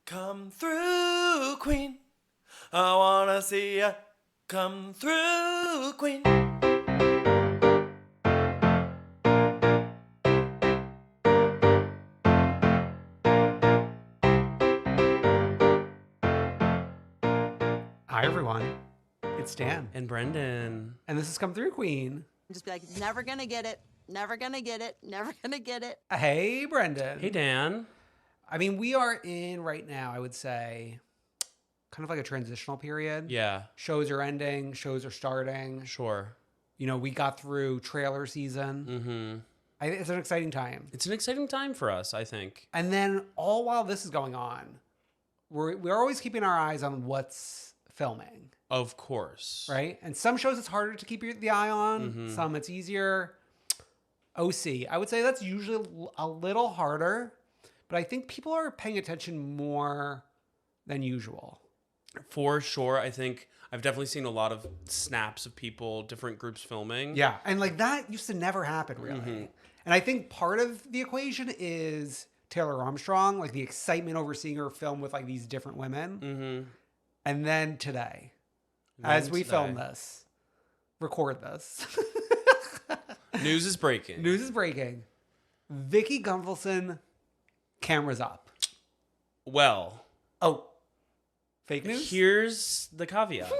Come through, queen. I wanna see ya. Come through, queen. Hi, everyone. It's Dan. And Brendan. And this has Come Through, Queen. Just be like, never gonna get it, never gonna get it, never gonna get it. Hey, Brendan. Hey, Dan. I mean, we are in right now, I would say, kind of like a transitional period. Yeah, Shows are ending, shows are starting. sure. You know, we got through trailer season. Mm-hmm. It's an exciting time. It's an exciting time for us, I think. And then all while this is going on, we're always keeping our eyes on what's filming. Of course. Right? And some shows it's harder to keep the eye on. Mm-hmm. Some it's easier. OC, I would say that's usually a little harder, but I think people are paying attention more than usual. For sure. I think I've definitely seen a lot of snaps of people, different groups filming. Yeah. And like that used to never happen, really. Mm-hmm. And I think part of the equation is Taylor Armstrong, like the excitement over seeing her film with like these different women. Mm-hmm. And then today, Then as we today. film this, record this. News is breaking. News is breaking. Vicki Gunvalson, cameras up. Well, Oh, fake news? here's the caveat.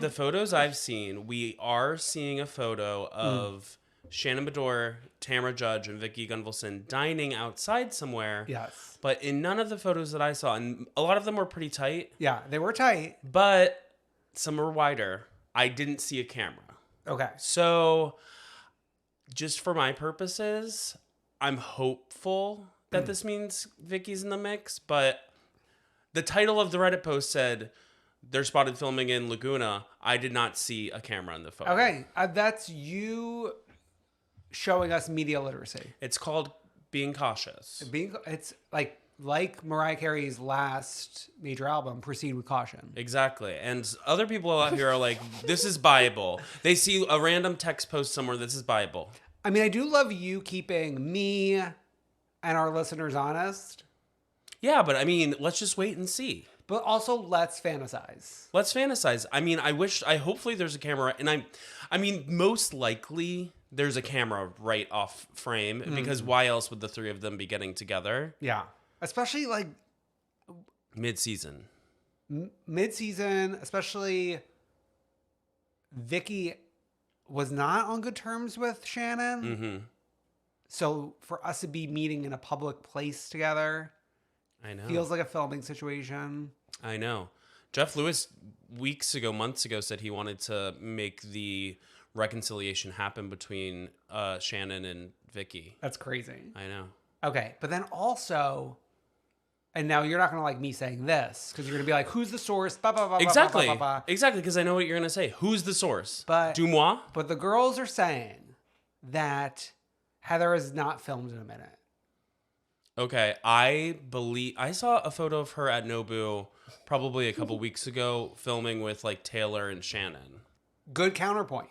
The photos I've seen, we are seeing a photo of Shannon Bedore, Tamara Judge, and Vicki Gunvalson dining outside somewhere. Yes. But in none of the photos that I saw, and a lot of them were pretty tight, Yeah, they were tight. but some were wider, I didn't see a camera. Okay. So, just for my purposes, I'm hopeful that this means Vicky's in the mix, but the title of the Reddit post said they're spotted filming in Laguna. I did not see a camera in the photo. Okay. That's you showing us media literacy. It's called being cautious. It's like Mariah Carey's last major album, Proceed with Caution. Exactly. And other people out here are like, this is Bible. They see a random text post somewhere, this is Bible. I mean, I do love you keeping me and our listeners honest, Yeah, but I mean, let's just wait and see. but also let's fantasize. Let's fantasize. I mean, hopefully there's a camera, and I mean, most likely there's a camera right off frame, because why else would the three of them be getting together? Yeah. Especially like Mid-season. mid-season, especially Vicki was not on good terms with Shannon. Mm-hmm. So for us to be meeting in a public place together I know. feels like a filming situation. I know. Jeff Lewis, months ago, said he wanted to make the reconciliation happen between Shannon and Vicki. That's crazy. I know. Okay, but then also, and now you're not going to like me saying this because you're going to be like, who's the source? Blah, blah, blah, Exactly. blah, blah, blah, blah. Exactly, because I know what you're going to say. Who's the source? But- Dumois? But the girls are saying that Heather is not filmed in a minute. Okay, I saw a photo of her at Nobu probably a couple weeks ago filming with like Taylor and Shannon. Good counterpoint.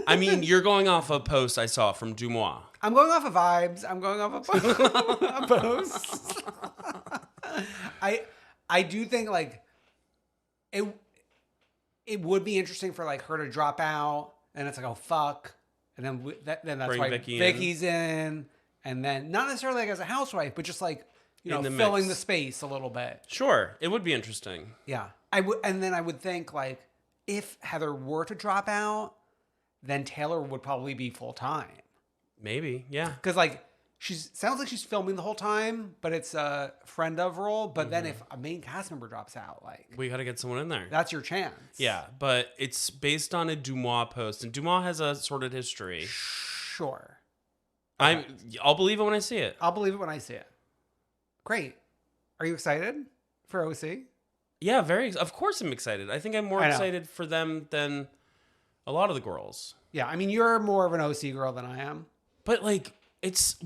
I mean, you're going off a post I saw from Dumois. I'm going off of vibes. I'm going off of a post. I do think like it would be interesting for like her to drop out and it's like, oh fuck, and then then that's Bring why Vicki Vicky's in, and then not necessarily like as a housewife, but just like In the filling mix. the space a little bit. Sure, it would be interesting. Yeah, I would, and then I would think like if Heather were to drop out, then Taylor would probably be full time. Maybe, yeah. Because like sounds like she's filming the whole time, but it's a friend of role. But then if a main cast member drops out, like We got to get someone in there. that's your chance. Yeah, but it's based on a Dumois post, and Dumois has a sordid history. Sure. I'll believe it when I see it. I'll believe it when I see it. Great. Are you excited for OC? Yeah, of course I'm excited. I think I'm more I know. excited for them than a lot of the girls. Yeah, I mean you're more of an OC girl than I am. But like,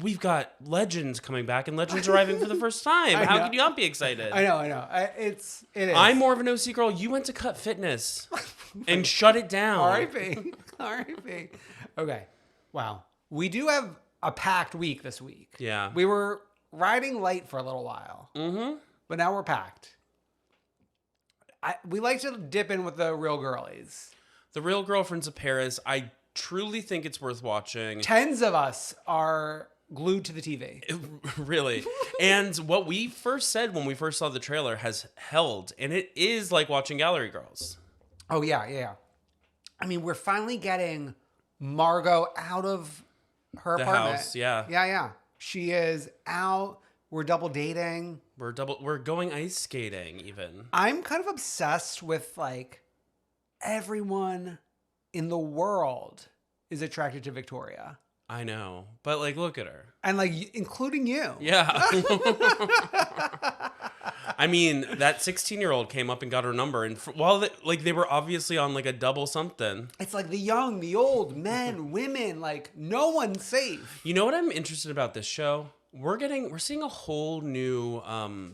we've got legends coming back and legends arriving for the first time. I How know. could you not be excited? I know. It is. I'm more of an OC girl. You went to Cut Fitness and shut it down. R.I.P. R.I.P. Okay. Wow. We do have a packed week this week. Yeah. We were riding light for a little while. Mm-hmm. But now we're packed. We like to dip in with the real girlies. The Real Girlfriends of Paris. I truly think it's worth watching. Tens of us are glued to the TV. Really. And what we first said when we first saw the trailer has held. And it is like watching Gallery Girls. Oh, yeah. I mean, we're finally getting Margot out of her The apartment. house, yeah. Yeah. She is out. We're double dating. We're going ice skating even. I'm kind of obsessed with like everyone in the world is attracted to Victoria. I know. But like, look at her. And like, including you. Yeah. I mean, that 16-year-old came up and got her number. And while they were obviously on like a double something. It's like the young, the old, men, women, like no one's safe. You know what I'm interested about this show? We're seeing a whole new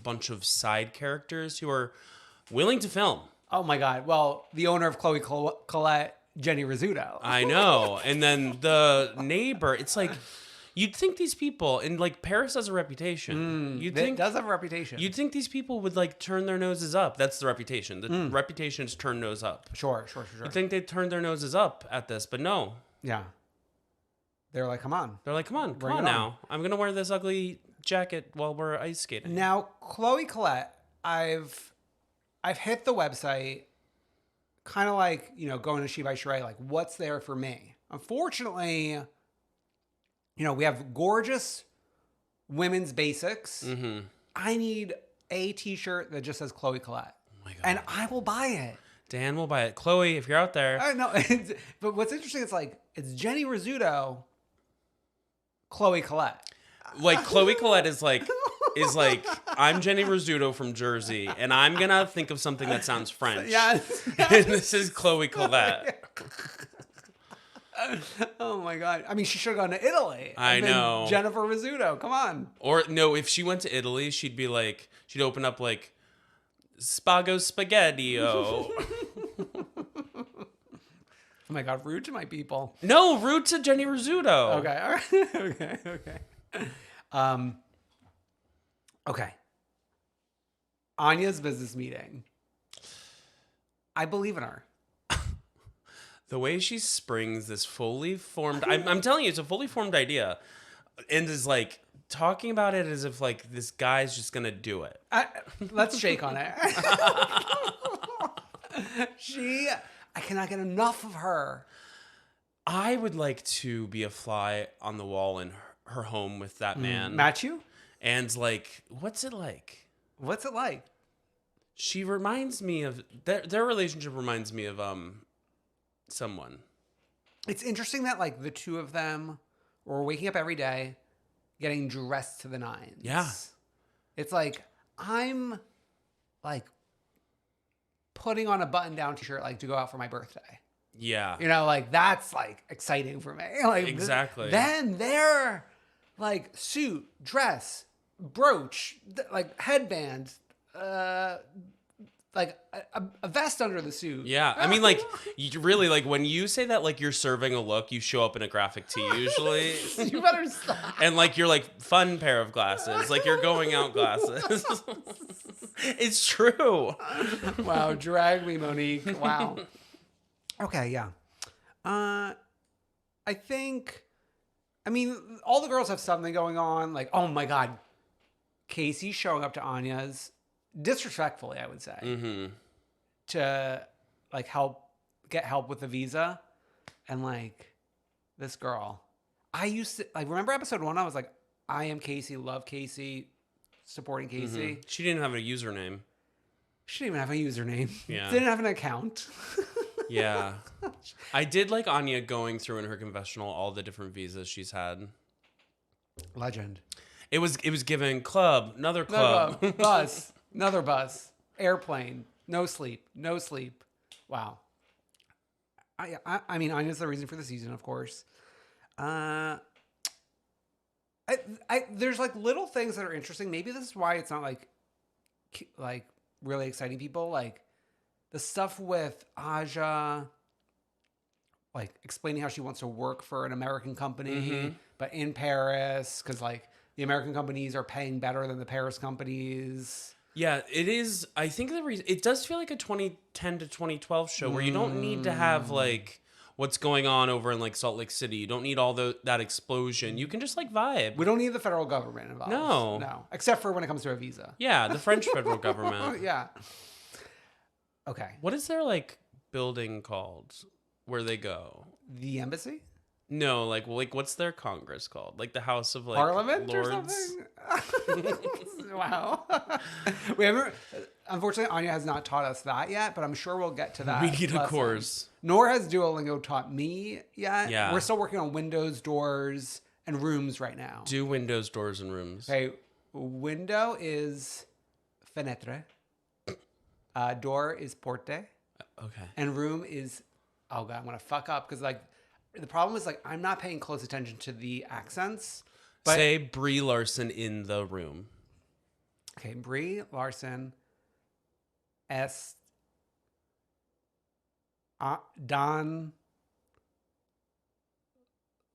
bunch of side characters who are willing to film. Oh my God. Well, the owner of Chloe Colette, Jenny Rizzuto. I know. And then the neighbor, it's like, you'd think these people, and like Paris has a reputation. It does have a reputation. You'd think these people would like turn their noses up. That's the reputation. The reputation is turn nose up. Sure. You'd think they'd turn their noses up at this, but no. Yeah. They're like, come on. They're like, come on Bring it now. I'm going to wear this ugly jacket while we're ice skating. Now, Chloe Colette, I've hit the website kind of like, going to She by Sheree, like what's there for me? Unfortunately, we have gorgeous women's basics. Mm-hmm. I need a t-shirt that just says Chloe Colette. Oh my God. And I will buy it. Dan will buy it. Chloe, if you're out there. I know. But what's interesting, it's Jenny Rizzuto, Chloe Colette. Like Chloe Colette is like, I'm Jenny Rizzuto from Jersey, and I'm going to think of something that sounds French. Yes. And this is Chloe Colette. Oh my God. I mean, she should have gone to Italy. I And then know. Jennifer Rizzuto. Come on. Or no, if she went to Italy, she'd be like, she'd open up like Spago Spaghetti-o. Oh my God. Rude to my people. No, rude to Jenny Rizzuto. Okay. All right. Okay. Okay. Anya's business meeting. I believe in her. The way she springs this fully formed, I'm telling you, it's a fully formed idea, and is like talking about it as if like this guy's just gonna do it. Let's shake on it. I cannot get enough of her. I would like to be a fly on the wall in her home with that man. Match you? And like, what's it like? What's it like? She reminds me of their relationship reminds me of someone. It's interesting that like the two of them were waking up every day, getting dressed to the nines. Yeah. It's like I'm like putting on a button-down t-shirt like to go out for my birthday. Yeah. Like that's like exciting for me. Like Exactly. Then they're like suit, dress, brooch, like headband, like a vest under the suit. Yeah, I mean, like, you really, like, when you say that, like, you're serving a look, you show up in a graphic tee, usually. You better stop. And, like, you're, like, fun pair of glasses. Like, you're going out glasses. It's true. Wow, drag me, Monique. Wow. Okay, yeah. I mean, all the girls have something going on. Like, oh my God, Casey showing up to Anya's disrespectfully, I would say, to like get help with the visa. And like this girl, I used to like, remember episode 1? I was like, I am Casey, love Casey, supporting Casey. She didn't have a username. She didn't even have a username. Yeah. Didn't have an account. Yeah. I did like Anya going through in her confessional all the different visas she's had. Legend. It was giving club, another club. Bus, another bus, airplane, no sleep. Wow. I mean, Anya's the reason for the season, of course. There's like little things that are interesting. Maybe this is why it's not like really exciting people. Like the stuff with Aja, like explaining how she wants to work for an American company, but in Paris, because like the American companies are paying better than the Paris companies. Yeah, it is. I think the reason it does feel like a 2010 to 2012 show where you don't need to have like what's going on over in like Salt Lake City. You don't need all that explosion. You can just like vibe. We don't need the federal government involved. No. Except for when it comes to a visa. Yeah, the French federal government. Yeah. Okay. What is their like building called where they go? The embassy? No, like what's their Congress called? Like the House of like Parliament Lords? or something? Wow. We haven't. Unfortunately, Anya has not taught us that yet, but I'm sure we'll get to that. We need a lesson. course. Nor has Duolingo taught me yet. Yeah. We're still working on windows, doors, and rooms right now. Do windows, doors, and rooms. Okay. Window is fenêtre. Door is porte. Okay. And room is, oh God, I'm going to fuck up because like the problem is like I'm not paying close attention to the accents. But, say Brie Larson in the room. Okay, Brie Larson. Don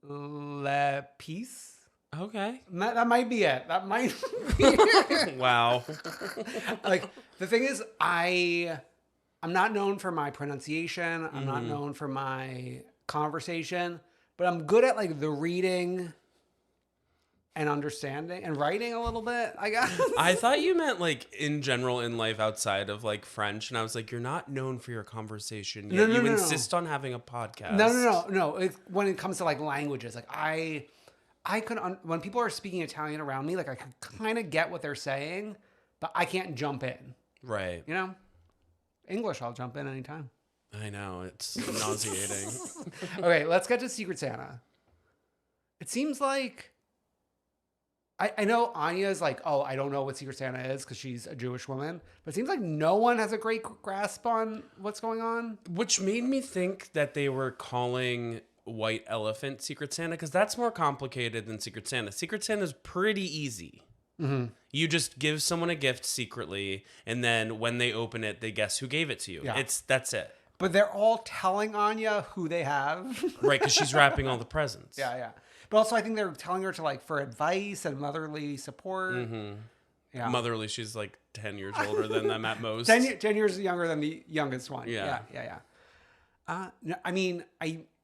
Le Peace. Okay. That might be it. That might be it. Wow. Like the thing is, I'm not known for my pronunciation. I'm not known for my conversation, but I'm good at like the reading and understanding and writing a little bit, I guess. I thought you meant like in general in life outside of like French, and I was like, you're not known for your conversation. Yet you insist on having a podcast. No. When it comes to like languages, like I could when people are speaking Italian around me, like I could kind of get what they're saying, but I can't jump in. Right. You know, English, I'll jump in anytime. I know, it's nauseating. Okay, let's get to Secret Santa. It seems like I know Anya's like, oh, I don't know what Secret Santa is because she's a Jewish woman, but it seems like no one has a great grasp on what's going on. Which made me think that they were calling White Elephant Secret Santa because that's more complicated than Secret Santa. Secret Santa is pretty easy. Mm-hmm. You just give someone a gift secretly, and then when they open it, they guess who gave it to you. Yeah. That's it. But they're all telling Anya who they have. Right, because she's wrapping all the presents. Yeah. But also I think they're telling her to like for advice and motherly support. Mm-hmm. Yeah. Motherly, she's like 10 years older than them at most. 10 years younger than the youngest one. Yeah. No, I mean,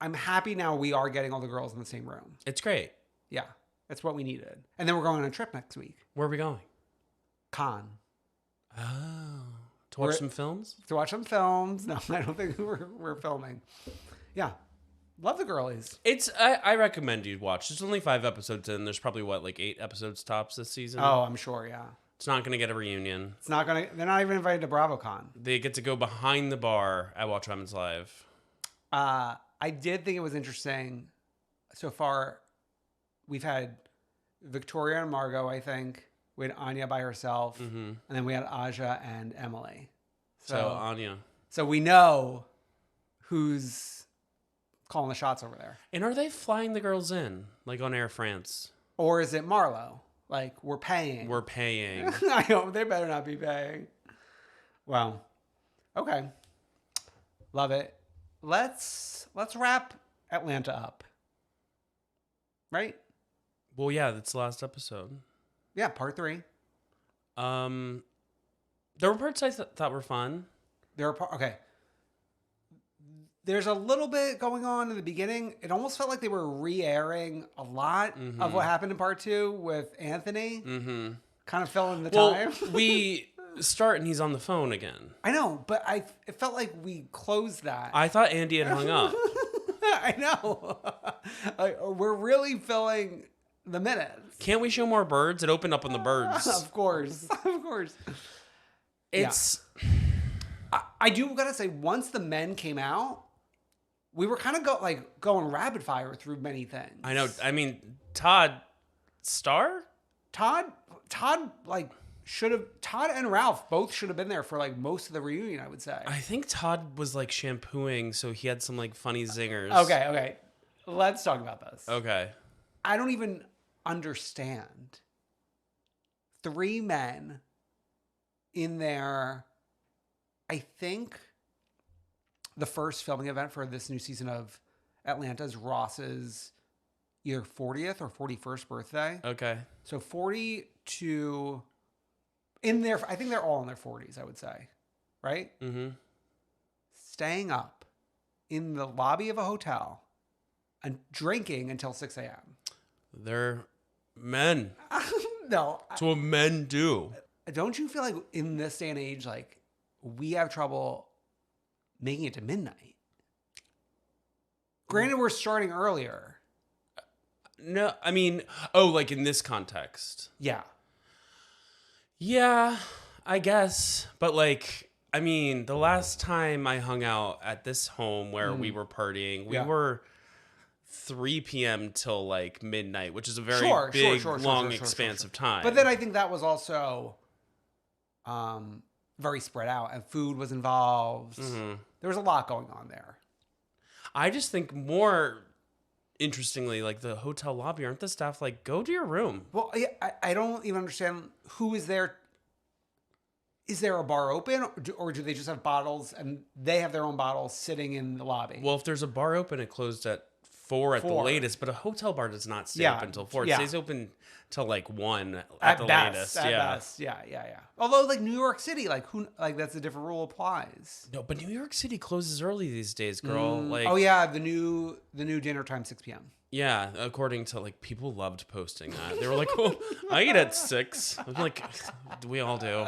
I'm happy now we are getting all the girls in the same room. It's great. Yeah. That's what we needed. And then we're going on a trip next week. Where are we going? Cannes. Oh. To watch some films? To watch some films. No, I don't think we're filming. Yeah. Love the girlies. I recommend you watch. There's only 5 episodes in. There's probably like 8 episodes tops this season. Oh, I'm sure, yeah. It's not going to get a reunion. They're not even invited to BravoCon. They get to go behind the bar at Watch What Happens Live. I did think it was interesting. So far, we've had Victoria and Margot, I think. We had Anya by herself. Mm-hmm. And then we had Aja and Emily. So Anya. So we know who's calling the shots over there. And are they flying the girls in, like on Air France? Or is it Marlo? Like, we're paying. I hope they better not be paying. Well, okay. Love it. Let's wrap Atlanta up. Right? Well, yeah, that's the last episode. Yeah, part 3. There were parts I thought were fun. Okay. There's a little bit going on in the beginning. It almost felt like they were re-airing a lot of what happened in part 2 with Anthony. Mm-hmm. Kind of fell in the time. We start and he's on the phone again. I know, but it felt like we closed that. I thought Andy had hung up. I know. We're really filling the minutes. Can't we show more birds? It opened up on the birds. Of course. It's... Yeah. I do gotta say, once the men came out, we were kind of going rapid fire through many things. I know. I mean, Todd and Ralph both should have been there for like most of the reunion, I would say. I think Todd was like shampooing, so he had some like funny zingers. Okay. Let's talk about this. Okay. I don't even understand 3 men in their, I think the first filming event for this new season of Atlanta is Ross's either 40th or 41st birthday. Okay. So 40 to in their, I think they're all in their 40s, I would say. Right? Mm-hmm. Staying up in the lobby of a hotel and drinking until 6 a.m. They're men. No. That's what men do. Don't you feel like in this day and age, like we have trouble making it to midnight? Granted, we're starting earlier. No, I mean, oh, like in this context. Yeah. Yeah, I guess. But like, I mean, the last time I hung out at this home where we were partying, we were 3 p.m. till like midnight, which is a very big, long expanse of time. But then I think that was also very spread out, and food was involved. Mm-hmm. There was a lot going on there. I just think more interestingly, like the hotel lobby, aren't the staff like, go to your room? Well, I don't even understand who is there. Is there a bar open, or do they just have bottles and they have their own bottles sitting in the lobby? Well, if there's a bar open, it closed at 4 at the latest, but a hotel bar does not stay open until 4. It stays open till like 1 at the latest. At best. Yeah. Although like New York City, like who, like that's a different rule applies. No, but New York City closes early these days, girl. Like, oh yeah, the new dinner time 6 p.m. Yeah, according to like people loved posting that. They were like, "Oh, I eat at 6." I'm like, we all do.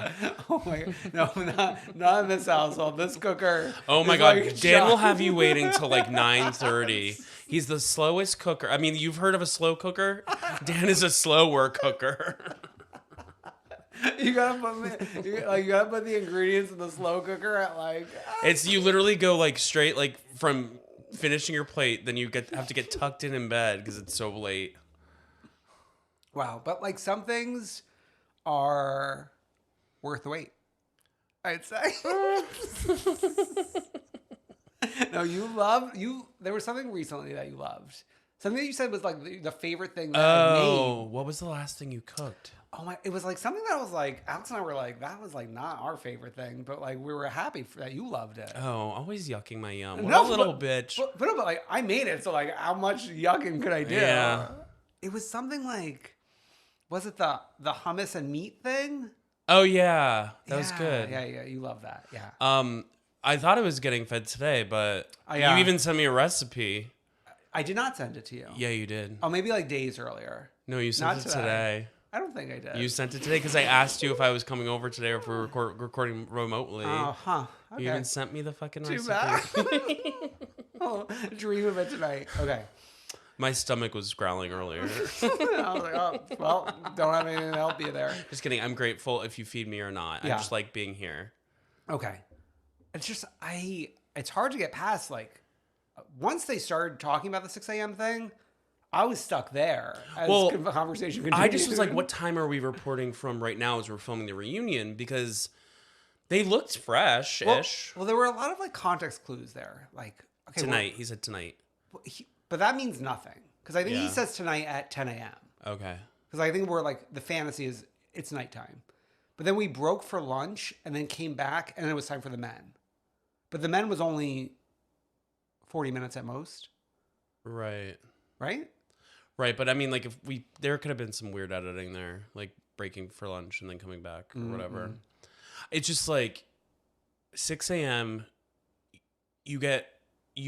Oh my god, no, not in this household. This cooker. Oh my god, Dan will have you waiting till like 9:30. He's the slowest cooker. I mean, you've heard of a slow cooker? Dan is a slower cooker. You gotta put the ingredients in the slow cooker at like. It's you literally go like straight like from finishing your plate, then you have to get tucked in bed because it's so late. Wow, but like some things are worth the wait, I'd say. No, there was something recently that you loved. Something that you said was like the favorite thing that I made. What was the last thing you cooked? Oh my! It was like something that was like Alex and I were like, that was like not our favorite thing, but like we were happy that you loved it. Oh, always yucking my yum. What a little bitch. But like I made it, so like how much yucking could I do? Yeah. It was something like, was it the hummus and meat thing? Oh yeah, that was good. Yeah, you love that. Yeah. I thought it was getting fed today, but you even sent me a recipe. I did not send it to you. Yeah, you did. Oh, maybe like days earlier. No, you sent it today. I don't think I did. You sent it today because I asked you if I was coming over today or if we were recording remotely. Oh, huh. Okay. You even sent me the fucking Too recipe. bad. Oh, dream of it tonight. Okay. My stomach was growling earlier. I was like, oh, well, don't have anything to help you there. Just kidding. I'm grateful if you feed me or not. Yeah. I just like being here. Okay. It's just, it's hard to get past, like, once they started talking about the 6 a.m. thing, I was stuck there as the conversation continued. I just was like, what time are we reporting from right now as we're filming the reunion? Because they looked fresh-ish. Well, there were a lot of, like, context clues there. Like, okay. Tonight. He said tonight. But that means nothing. Because I think he says tonight at 10 a.m. Okay. Because I think we're, like, the fantasy is it's nighttime. But then we broke for lunch and then came back and then it was time for the men. But the men was only 40 minutes at most. Right. Right? Right, but I mean, like, there could have been some weird editing there, like breaking for lunch and then coming back or whatever. It's just like 6 a.m. You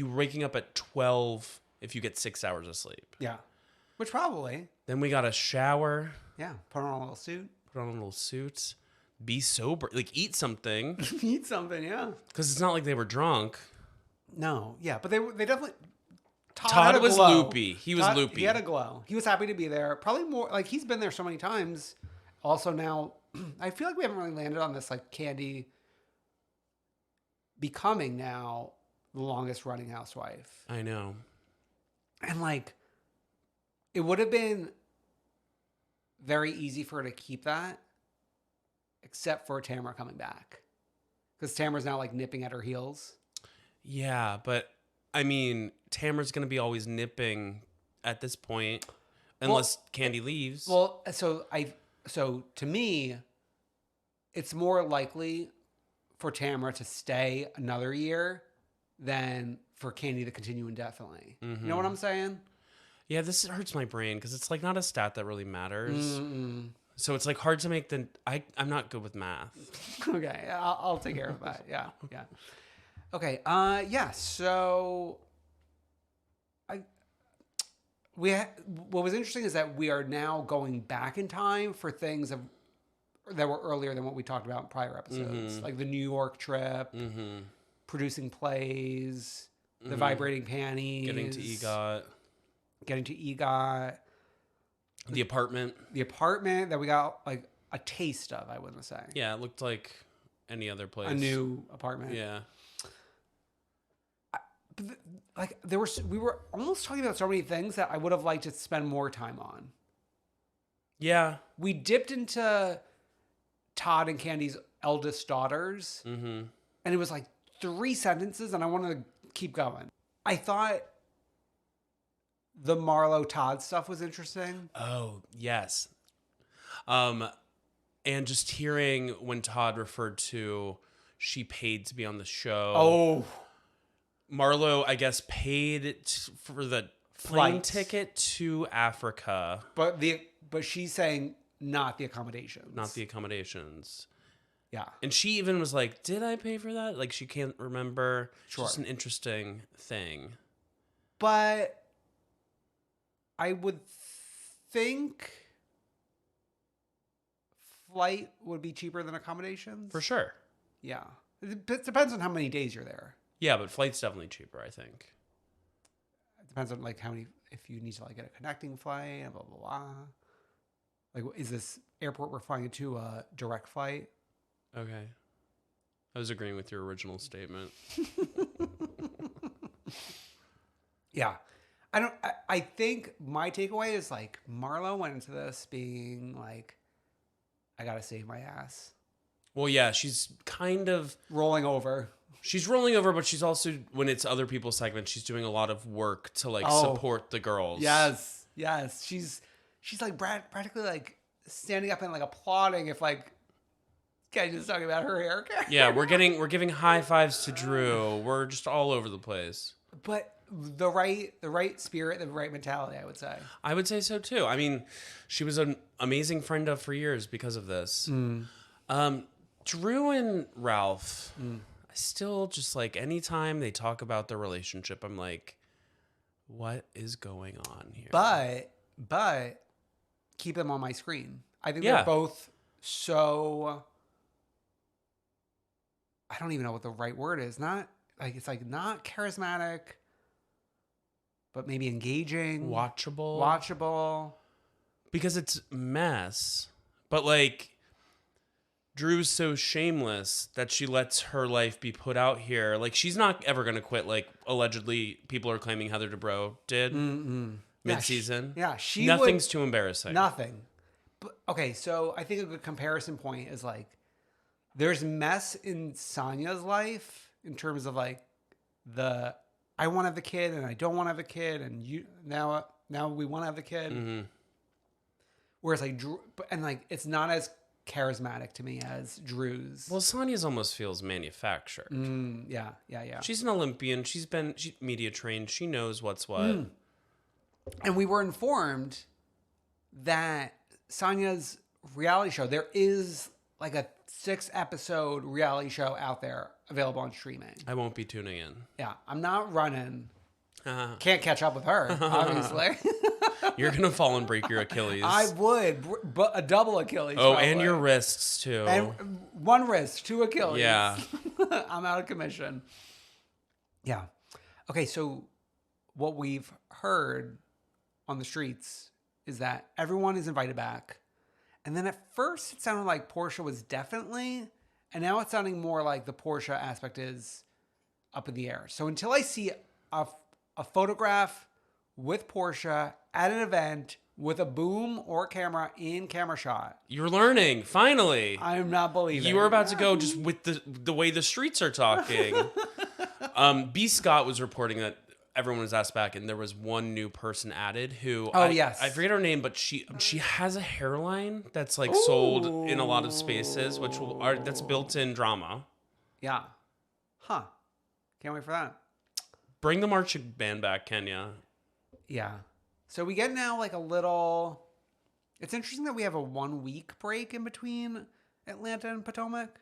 waking up at 12 if you get 6 hours of sleep. Yeah. Which probably. Then we got a shower. Yeah. Put on a little suit. Be sober. Like, eat something. Eat something, yeah. Because it's not like they were drunk. No, yeah. But they definitely... Todd was loopy. He was loopy. He had a glow. He was happy to be there. Probably more... Like, he's been there so many times. Also now... I feel like we haven't really landed on this, like, Candy becoming now the longest running housewife. I know. And, like, it would have been very easy for her to keep that, except for Tamara coming back. Because Tamara's now, like, nipping at her heels. Yeah, but, I mean, Tamara's going to be always nipping at this point, unless Candy leaves. Well, so to me, it's more likely for Tamara to stay another year than for Candy to continue indefinitely. You know what I'm saying? Yeah, this hurts my brain because it's like not a stat that really matters. Mm-mm. So it's like hard to make the. I'm not good with math. Okay, I'll take care of that. Yeah, yeah. Okay. Yeah. So, what was interesting is that we are now going back in time for things that were earlier than what we talked about in prior episodes, like the New York trip, producing plays, the vibrating panties, Getting to EGOT. The apartment that we got like a taste of, I wouldn't say. Yeah, it looked like any other place. A new apartment. Yeah. Like we were almost talking about so many things that I would have liked to spend more time on. Yeah. We dipped into Todd and Candy's eldest daughters, and it was like 3 sentences, and I wanted to keep going. I thought the Marlo Todd stuff was interesting. Oh, yes. And just hearing when Todd referred to she paid to be on the show. Oh, Marlo, I guess, paid for the plane Flight. ticket to Africa. but she's saying not the accommodations. Not the accommodations. Yeah. And she even was like, did I pay for that? Like, she can't remember. Sure. It's just an interesting thing. But I would think flight would be cheaper than accommodations. For sure. Yeah. It depends on how many days you're there. Yeah, but flight's definitely cheaper, I think. It depends on like how many, if you need to like get a connecting flight and blah, blah, blah. Like, is this airport we're flying into a direct flight? Okay. I was agreeing with your original statement. Yeah. I think my takeaway is like Marlo went into this being like, I got to save my ass. Well, yeah, she's kind of Rolling over. She's rolling over, but she's also, when it's other people's segments, she's doing a lot of work to like support the girls. Yes. Yes. She's like practically like standing up and like applauding if like guy just talking about her haircut. Yeah, we're giving high fives to Drew. We're just all over the place. But the right spirit, the right mentality, I would say. I would say so too. I mean, she was an amazing friend of for years because of this. Drew and Ralph, I still just like anytime they talk about their relationship, I'm like, what is going on here? But keep them on my screen. I think they're both so, I don't even know what the right word is. Not like, it's like not charismatic, but maybe engaging. Watchable. Because it's mess. But like, Drew's so shameless that she lets her life be put out here. Like, she's not ever going to quit. Like, allegedly, people are claiming Heather Dubrow did mid-season. Nothing's too embarrassing. Nothing. But, okay, so I think a good comparison point is like, there's mess in Sonya's life in terms of like I want to have the kid and I don't want to have the kid and you now we want to have the kid. Whereas like Drew, and like it's not as charismatic to me as Drew's. Well, Sonya's almost feels manufactured. Yeah. She's an Olympian. She's media trained. She knows what's what. And we were informed that Sonya's reality show, there is like a 6-episode reality show out there available on streaming. I won't be tuning in. Yeah, I'm not running. Can't catch up with her, obviously. You're going to fall and break your Achilles. I would, but a double Achilles. Oh, probably. and your wrists too. And one wrist, 2 Achilles. Yeah. I'm out of commission. Yeah. Okay, so what we've heard on the streets is that everyone is invited back. And then at first it sounded like Portia was definitely, and now it's sounding more like the Portia aspect is up in the air. So until I see a photograph with Portia at an event with a boom or camera in camera shot. You're learning, finally. I'm not believing. You were about to go just with the way the streets are talking. B. Scott was reporting that everyone was asked back, and there was one new person added who I forget her name, but she has a hairline that's like sold in a lot of spaces, which that's built-in drama. Yeah. Huh. Can't wait for that. Bring the marching band back, Kenya. Yeah. So we get now like a little. It's interesting that we have a 1 week break in between Atlanta and Potomac.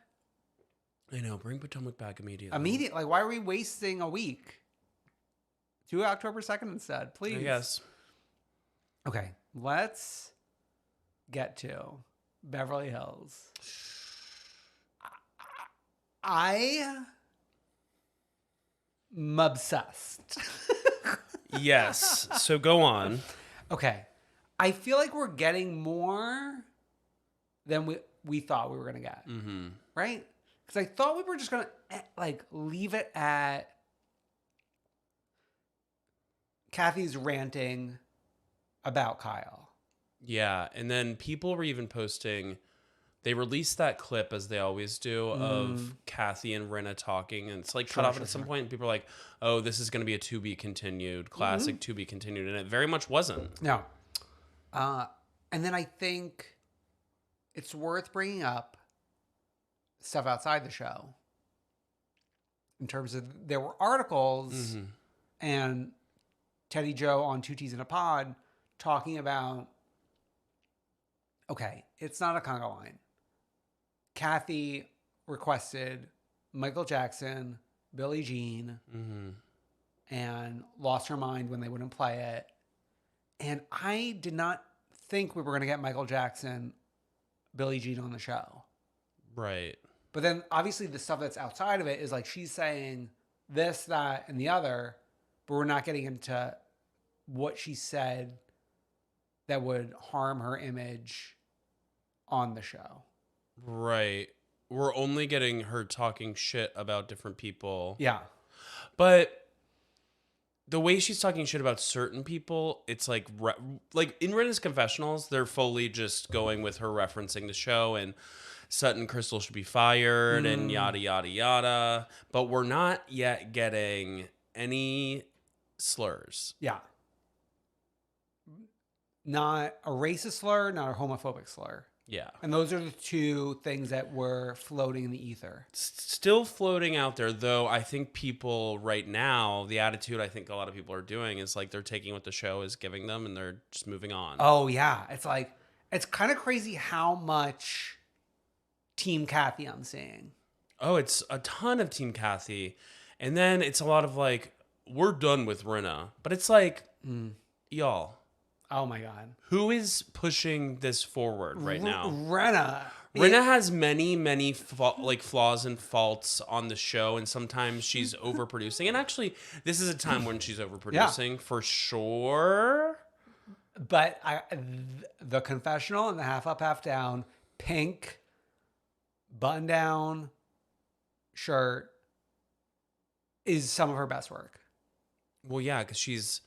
I know. Bring Potomac back immediately. Like, why are we wasting a week? Do October 2nd instead, please. I guess. Okay, let's get to Beverly Hills. I'm obsessed. Yes. So go on. Okay. I feel like we're getting more than we thought we were going to get. Mm-hmm. Right? Because I thought we were just going to like leave it at Kathy's ranting about Kyle. Yeah. And then people were even posting, they released that clip as they always do of Kathy and Rinna talking. And it's like cut off at some point. And people are like, oh, this is going to be a to be continued, classic to be continued. And it very much wasn't. No. And then I think it's worth bringing up stuff outside the show. In terms of, there were articles and Teddy Joe on Two Teas in a Pod talking about, okay, it's not a conga line. Kathy requested Michael Jackson, Billie Jean, and lost her mind when they wouldn't play it. And I did not think we were going to get Michael Jackson, Billie Jean on the show. Right. But then obviously the stuff that's outside of it is like she's saying this, that, and the other, but we're not getting into what she said that would harm her image on the show. Right. We're only getting her talking shit about different people. Yeah. But the way she's talking shit about certain people, it's like in Rinna's confessionals, they're fully just going with her referencing the show and Sutton Crystal should be fired and yada, yada, yada. But we're not yet getting any slurs. Yeah. Not a racist slur, not a homophobic slur. Yeah. And those are the two things that were floating in the ether. Still floating out there, though. I think people right now, the attitude I think a lot of people are doing is like they're taking what the show is giving them and they're just moving on. Oh, yeah. It's like, it's kind of crazy how much Team Kathy I'm seeing. Oh, it's a ton of Team Kathy. And then it's a lot of like, we're done with Rinna. But it's like, y'all. Oh my God. Who is pushing this forward right now? Rinna. Rinna has many flaws and faults on the show, and sometimes she's overproducing. And actually, this is a time when she's overproducing for sure. But the confessional and the half up, half down, pink, button down shirt is some of her best work. Well, yeah, because she's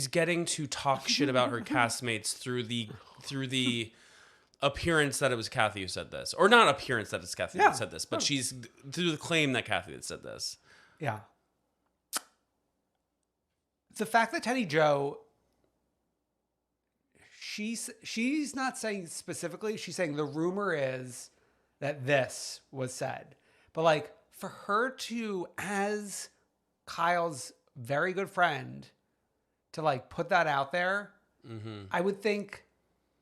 getting to talk shit about her castmates through the appearance that it was Kathy who said this. Or not appearance that it's Kathy that said this, but she's through the claim that Kathy had said this. Yeah. The fact that Teddy Joe, she's not saying specifically, she's saying the rumor is that this was said. But like for her to, as Kyle's very good friend, to like put that out there, I would think,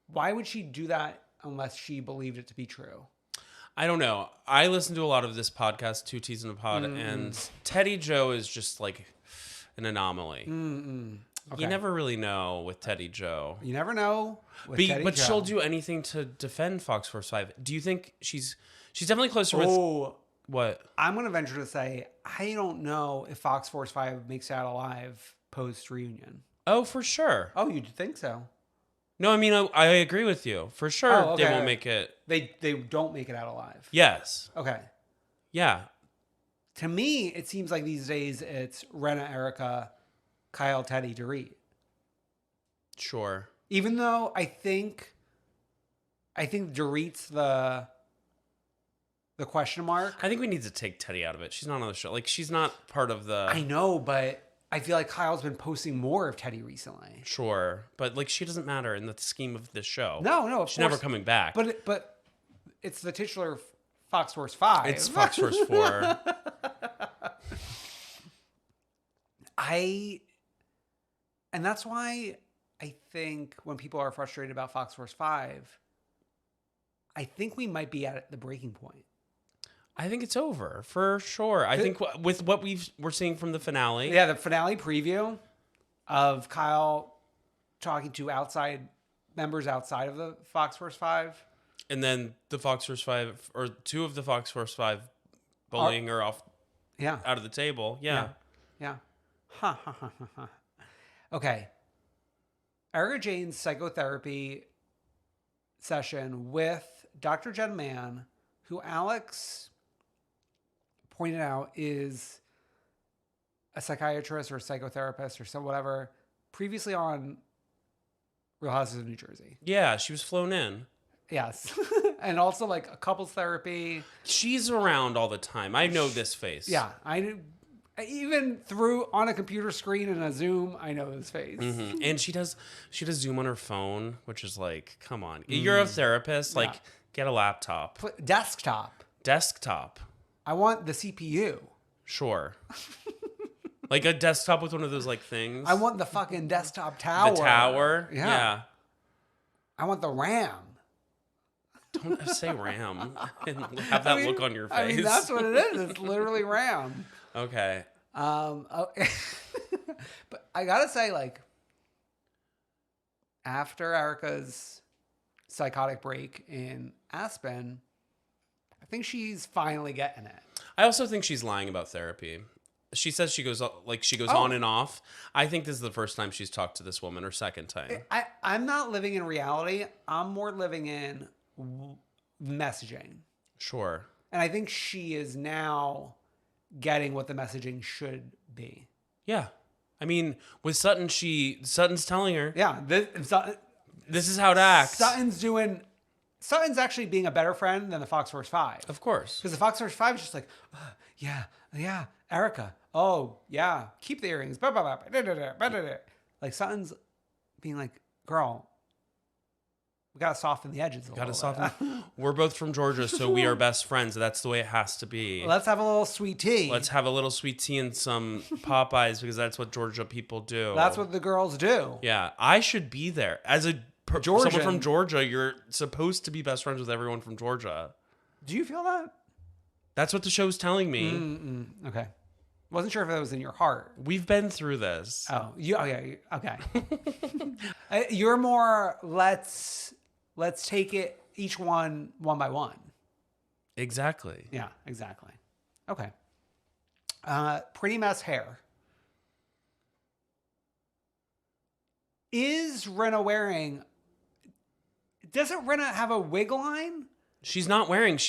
why would she do that unless she believed it to be true? I don't know. I listen to a lot of this podcast, Two Teas in a Pod, and Teddy Joe is just like an anomaly. Okay. You never really know with Teddy Joe. You never know. But Joe. She'll do anything to defend Fox Force 5. Do you think she's definitely closer with... What? I'm going to venture to say, I don't know if Fox Force 5 makes it out alive post-reunion. Oh, for sure. Oh, you'd think so. No, I mean, I agree with you. For sure, okay. They won't make it. They don't make it out alive. Yes. Okay. Yeah. To me, it seems like these days it's Rinna, Erica, Kyle, Teddy, Dorit. Sure. Even though I think Dorit's the question mark. I think we need to take Teddy out of it. She's not on the show. Like, she's not part of the... I know, but I feel like Kyle's been posting more of Teddy recently. Sure. But, like, she doesn't matter in the scheme of this show. No, she's never coming back. But it's the titular Fox Force 5. It's Fox Force 4. And that's why I think when people are frustrated about Fox Force 5, I think we might be at the breaking point. I think it's over for sure. I think with what we're seeing from the finale. Yeah, the finale preview of Kyle talking to members outside of the Fox Force 5. And then the Fox Force 5, or two of the Fox Force 5 bullying her off out of the table. Yeah. Ha, ha, ha, ha, ha. Okay. Erica Jane's psychotherapy session with Dr. Jen Mann, who Alex pointed out is a psychiatrist or a psychotherapist or some whatever, previously on Real Houses of New Jersey. Yeah, she was flown in. Yes. And also like a couples therapy. She's around all the time. I know this face. Yeah. Even through on a computer screen and a Zoom, I know this face. Mm-hmm. And she does Zoom on her phone, which is like, come on. You're a therapist. Like, get a laptop. Desktop. I want the CPU. Sure. Like a desktop with one of those like things. I want the fucking desktop tower. The tower. Yeah. I want the RAM. Don't say RAM and have that look on your face. I mean, that's what it is. It's literally RAM. Okay. But I gotta say, like, after Erica's psychotic break in Aspen, I think she's finally getting it. I also think she's lying about therapy. She says she goes on and off. I think this is the first time she's talked to this woman, or second time. I'm not living in reality. I'm more living in messaging. Sure. And I think she is now getting what the messaging should be. Yeah. I mean, with Sutton, Sutton's telling her. Yeah. This is how to act. Sutton's actually being a better friend than the Fox Force 5. Of course. Because the Fox Force 5 is just like, yeah, Erica. Oh, yeah, keep the earrings. Like Sutton's being like, girl, we got to soften the edges a little bit. We're both from Georgia, so we are best friends. That's the way it has to be. Let's have a little sweet tea. Let's have a little sweet tea and some Popeyes, because that's what Georgia people do. That's what the girls do. Yeah, I should be there. As someone from Georgia, you're supposed to be best friends with everyone from Georgia. Do you feel that? That's what the show's telling me. Okay. Wasn't sure if that was in your heart. We've been through this. Okay. You're more, let's take it each one by one. Exactly. Yeah, exactly. Okay. Pretty Mess hair. Is Rinna wearing... Doesn't Rinna have a wig line? She's not wearing.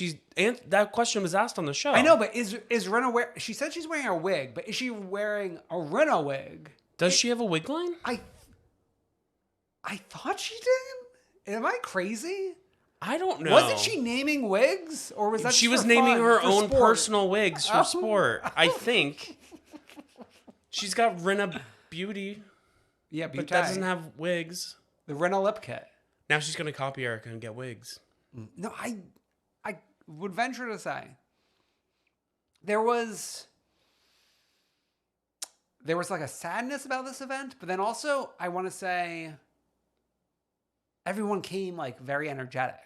That question was asked on the show. I know, but is Rinna wearing... She said she's wearing a wig, but is she wearing a Rinna wig? Does she have a wig line? I thought she did. Am I crazy? I don't know. Wasn't she naming wigs, or was that she just was for naming fun, her for own sport? personal wigs for sport? I think she's got Rinna Beauty. Yeah, but that doesn't have wigs. The Rinna lip kit. Now she's gonna copy Erica and get wigs. No, I would venture to say there was like a sadness about this event, but then also I want to say everyone came like very energetic.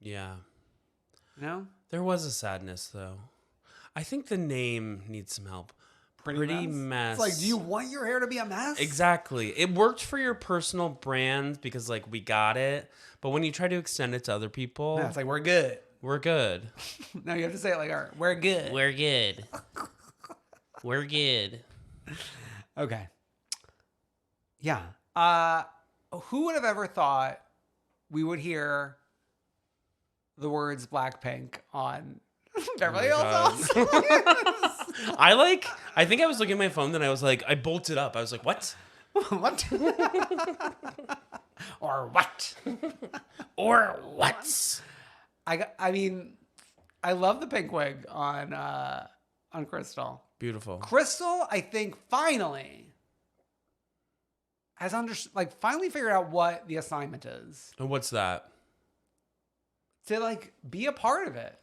Yeah. You know? There was a sadness though. I think the name needs some help. Pretty mess. It's like, do you want your hair to be a mess? Exactly. It worked for your personal brand because like we got it. But when you try to extend it to other people, it's like, we're good. We're good. No, you have to say it like, all right, we're good. We're good. We're good. Okay. Yeah. Who would have ever thought we would hear the words Blackpink on Beverly Hills? I think I was looking at my phone, then I was like, I bolted up. I was like, what? What? Or what? Or what? I mean, I love the pink wig on Crystal. Beautiful. Crystal, I think, finally has finally figured out what the assignment is. And what's that? To be a part of it.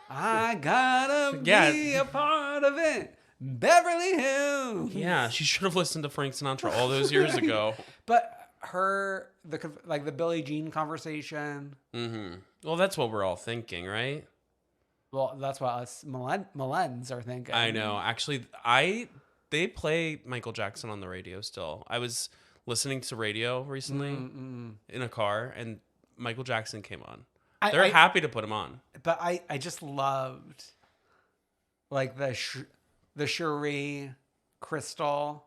I gotta be a part of it. Beverly Hills. Yeah, she should have listened to Frank Sinatra all those years ago. But the Billie Jean conversation. Mm-hmm. Well, that's what we're all thinking, right? Well, that's what us millennials are thinking. I know. Actually, they play Michael Jackson on the radio still. I was listening to radio recently in a car, and Michael Jackson came on. They're happy to put him on. But I just loved like the Cherie Crystal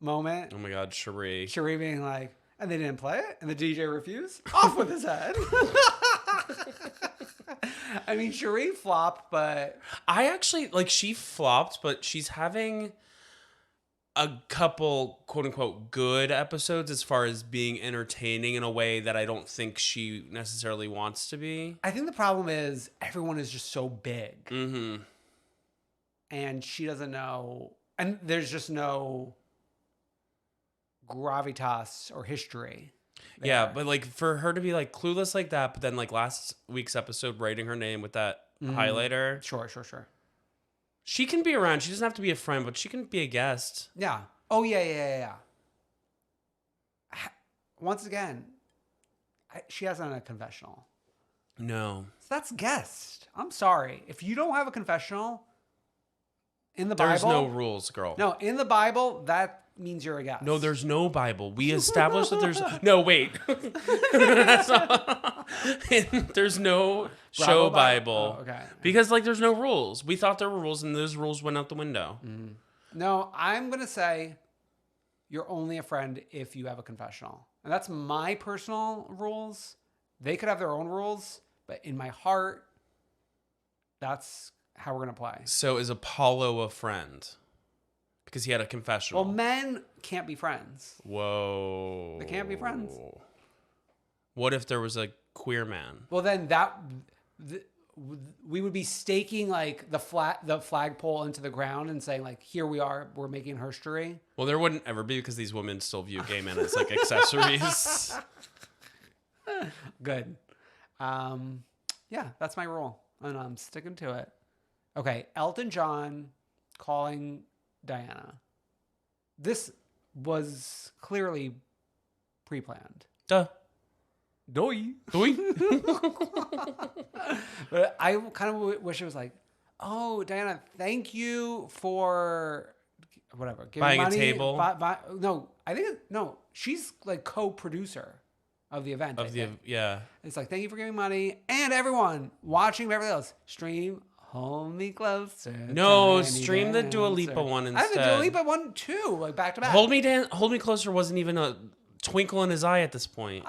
moment. Oh my God, Cherie. Cherie being like, and they didn't play it, and the DJ refused. Off with his head. I mean, Cherie flopped, but I actually she flopped, but she's having a couple quote unquote good episodes as far as being entertaining in a way that I don't think she necessarily wants to be. I think the problem is everyone is just so big. Mm-hmm. And she doesn't know, and there's just no gravitas or history there. Yeah, but like for her to be like clueless like that, but then like last week's episode writing her name with that highlighter. Sure. She can be around. She doesn't have to be a friend, but she can be a guest. Yeah. Oh, yeah. Once again, she hasn't had a confessional. No. So that's guest. I'm sorry. If you don't have a confessional in the Bible. There's no rules, girl. No, in the Bible, that means you're a guest. No, there's no Bible. We established that there's... No, wait. That's not... There's no show Bible. Oh, okay. Because, there's no rules. We thought there were rules, and those rules went out the window. No, I'm going to say you're only a friend if you have a confessional. And that's my personal rules. They could have their own rules, but in my heart, that's how we're going to play. So is Apollo a friend? Because he had a confessional. Well, men can't be friends. Whoa. They can't be friends. What if there was a queer man? Well, then we would be staking the flagpole into the ground and saying here we are, we're making history. Well, there wouldn't ever be because these women still view gay men as accessories. Good. Yeah, that's my rule, and I'm sticking to it. Okay, Elton John calling Diana. This was clearly pre-planned. Duh. Doi. But I kind of wish it was oh, Diana, thank you for whatever. Buying money, a table. No, I think she's co-producer of the event. Yeah. It's thank you for giving money, and everyone watching Beverly Hills stream Hold Me Closer. No, stream the Dua Lipa one instead. I have the Dua Lipa one too, back to back. Hold Me Closer wasn't even a twinkle in his eye at this point.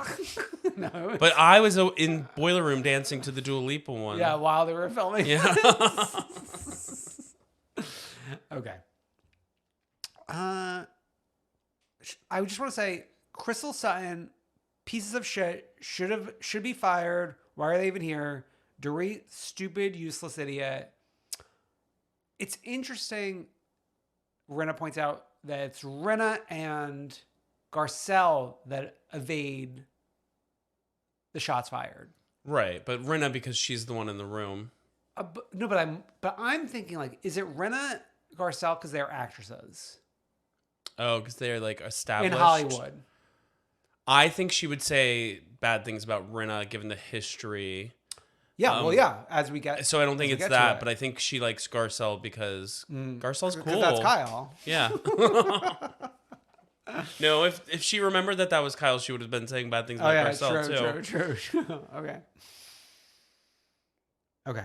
No, but I was in Boiler Room dancing to the Dua Lipa one. Yeah, while they were filming. Yeah. Okay. I just want to say, Crystal Sutton, pieces of shit, should be fired. Why are they even here? Dorit, stupid, useless idiot. It's interesting. Rinna points out that it's Rinna and Garcelle that evade the shots fired. Right, but Rinna because she's the one in the room. But I'm thinking is it Rinna, Garcelle because they're actresses? Oh, because they're established in Hollywood. I think she would say bad things about Rinna given the history. Yeah, as we get. So I don't think it's that, but I think she likes Garcelle because Garcelle's cool. Because that's Kyle. Yeah. No, if she remembered that was Kyle, she would have been saying bad things about Garcelle too. True. Okay.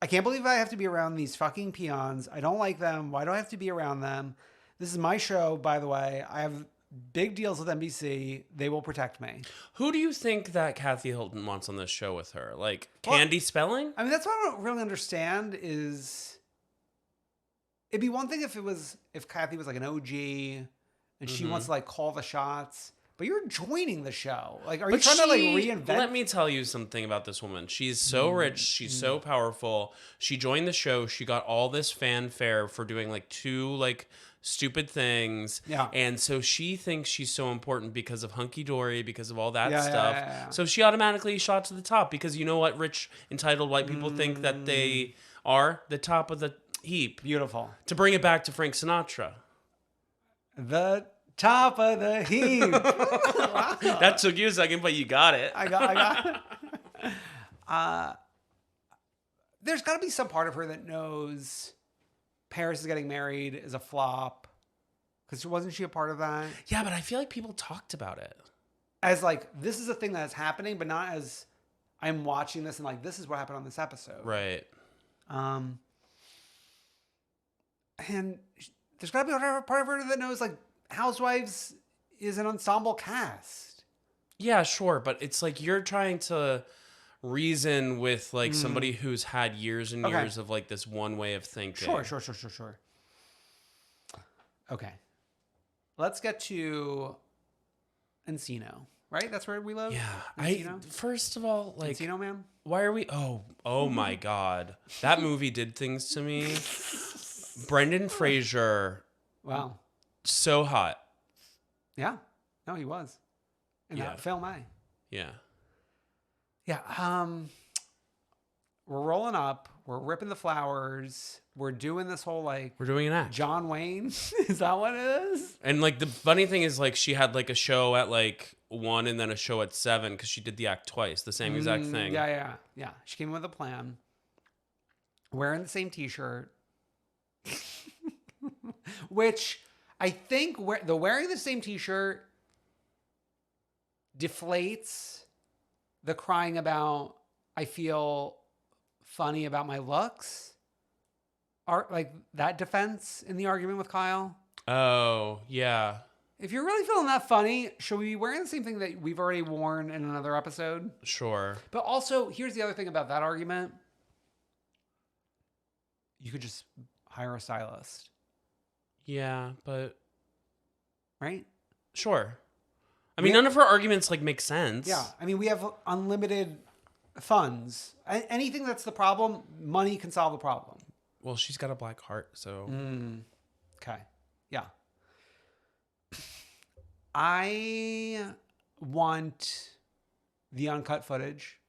I can't believe I have to be around these fucking peons. I don't like them. Why do I have to be around them? This is my show, by the way. I have big deals with NBC. They will protect me. Who do you think that Kathy Hilton wants on this show with her? Candy Spelling? I mean, that's what I don't really understand is... It'd be one thing if Kathy was an OG and she wants to call the shots, but you're joining the show. Are you trying to reinvent? Let me tell you something about this woman. She's so rich. She's so powerful. She joined the show. She got all this fanfare for doing two stupid things. Yeah. And so she thinks she's so important because of Hunky Dory, because of all that stuff. Yeah. So she automatically shot to the top because you know what rich, entitled white people think that they are the top of the heap. Beautiful. To bring it back to Frank Sinatra. The top of the heap. That took you a second, but you got it. I got it. There's got to be some part of her that knows Paris is getting married is a flop. Because wasn't she a part of that? Yeah, but I feel like people talked about it. As like, this is a thing that's happening, but not as I'm watching this and like, this is what happened on this episode. Right. And there's got to be a part of her that knows like Housewives is an ensemble cast. Yeah, sure. But it's like you're trying to reason with like somebody who's had years and years of like this one way of thinking. Sure. Okay. Let's get to Encino, right? That's where we live? Yeah. Encino? First of all, like, Encino, man? why are we? Oh my God. That movie did things to me. Brendan Fraser. Wow. So hot. Yeah. No, he was. In that film, Yeah. Yeah. We're rolling up. We're ripping the flowers. We're doing this whole like We're doing an act. John Wayne. Is that what it is? And like the funny thing is like she had like a show at like 1 and then a show at 7 because she did the act twice, the same exact thing. Yeah. She came with a plan. Wearing the same t-shirt. Which I think wearing the same t-shirt deflates the crying about I feel funny about my looks. Like that defense in the argument with Kyle. Oh, yeah. If you're really feeling that funny, should we be wearing the same thing that we've already worn in another episode? Sure. But also, here's the other thing about that argument. You could just hire a stylist. Yeah, but Right? sure. I mean, none of her arguments like make sense. Yeah. I mean, we have unlimited funds. Anything that's the problem, money can solve the problem. Well, she's got a black heart, so. Okay. Yeah. I want the uncut footage.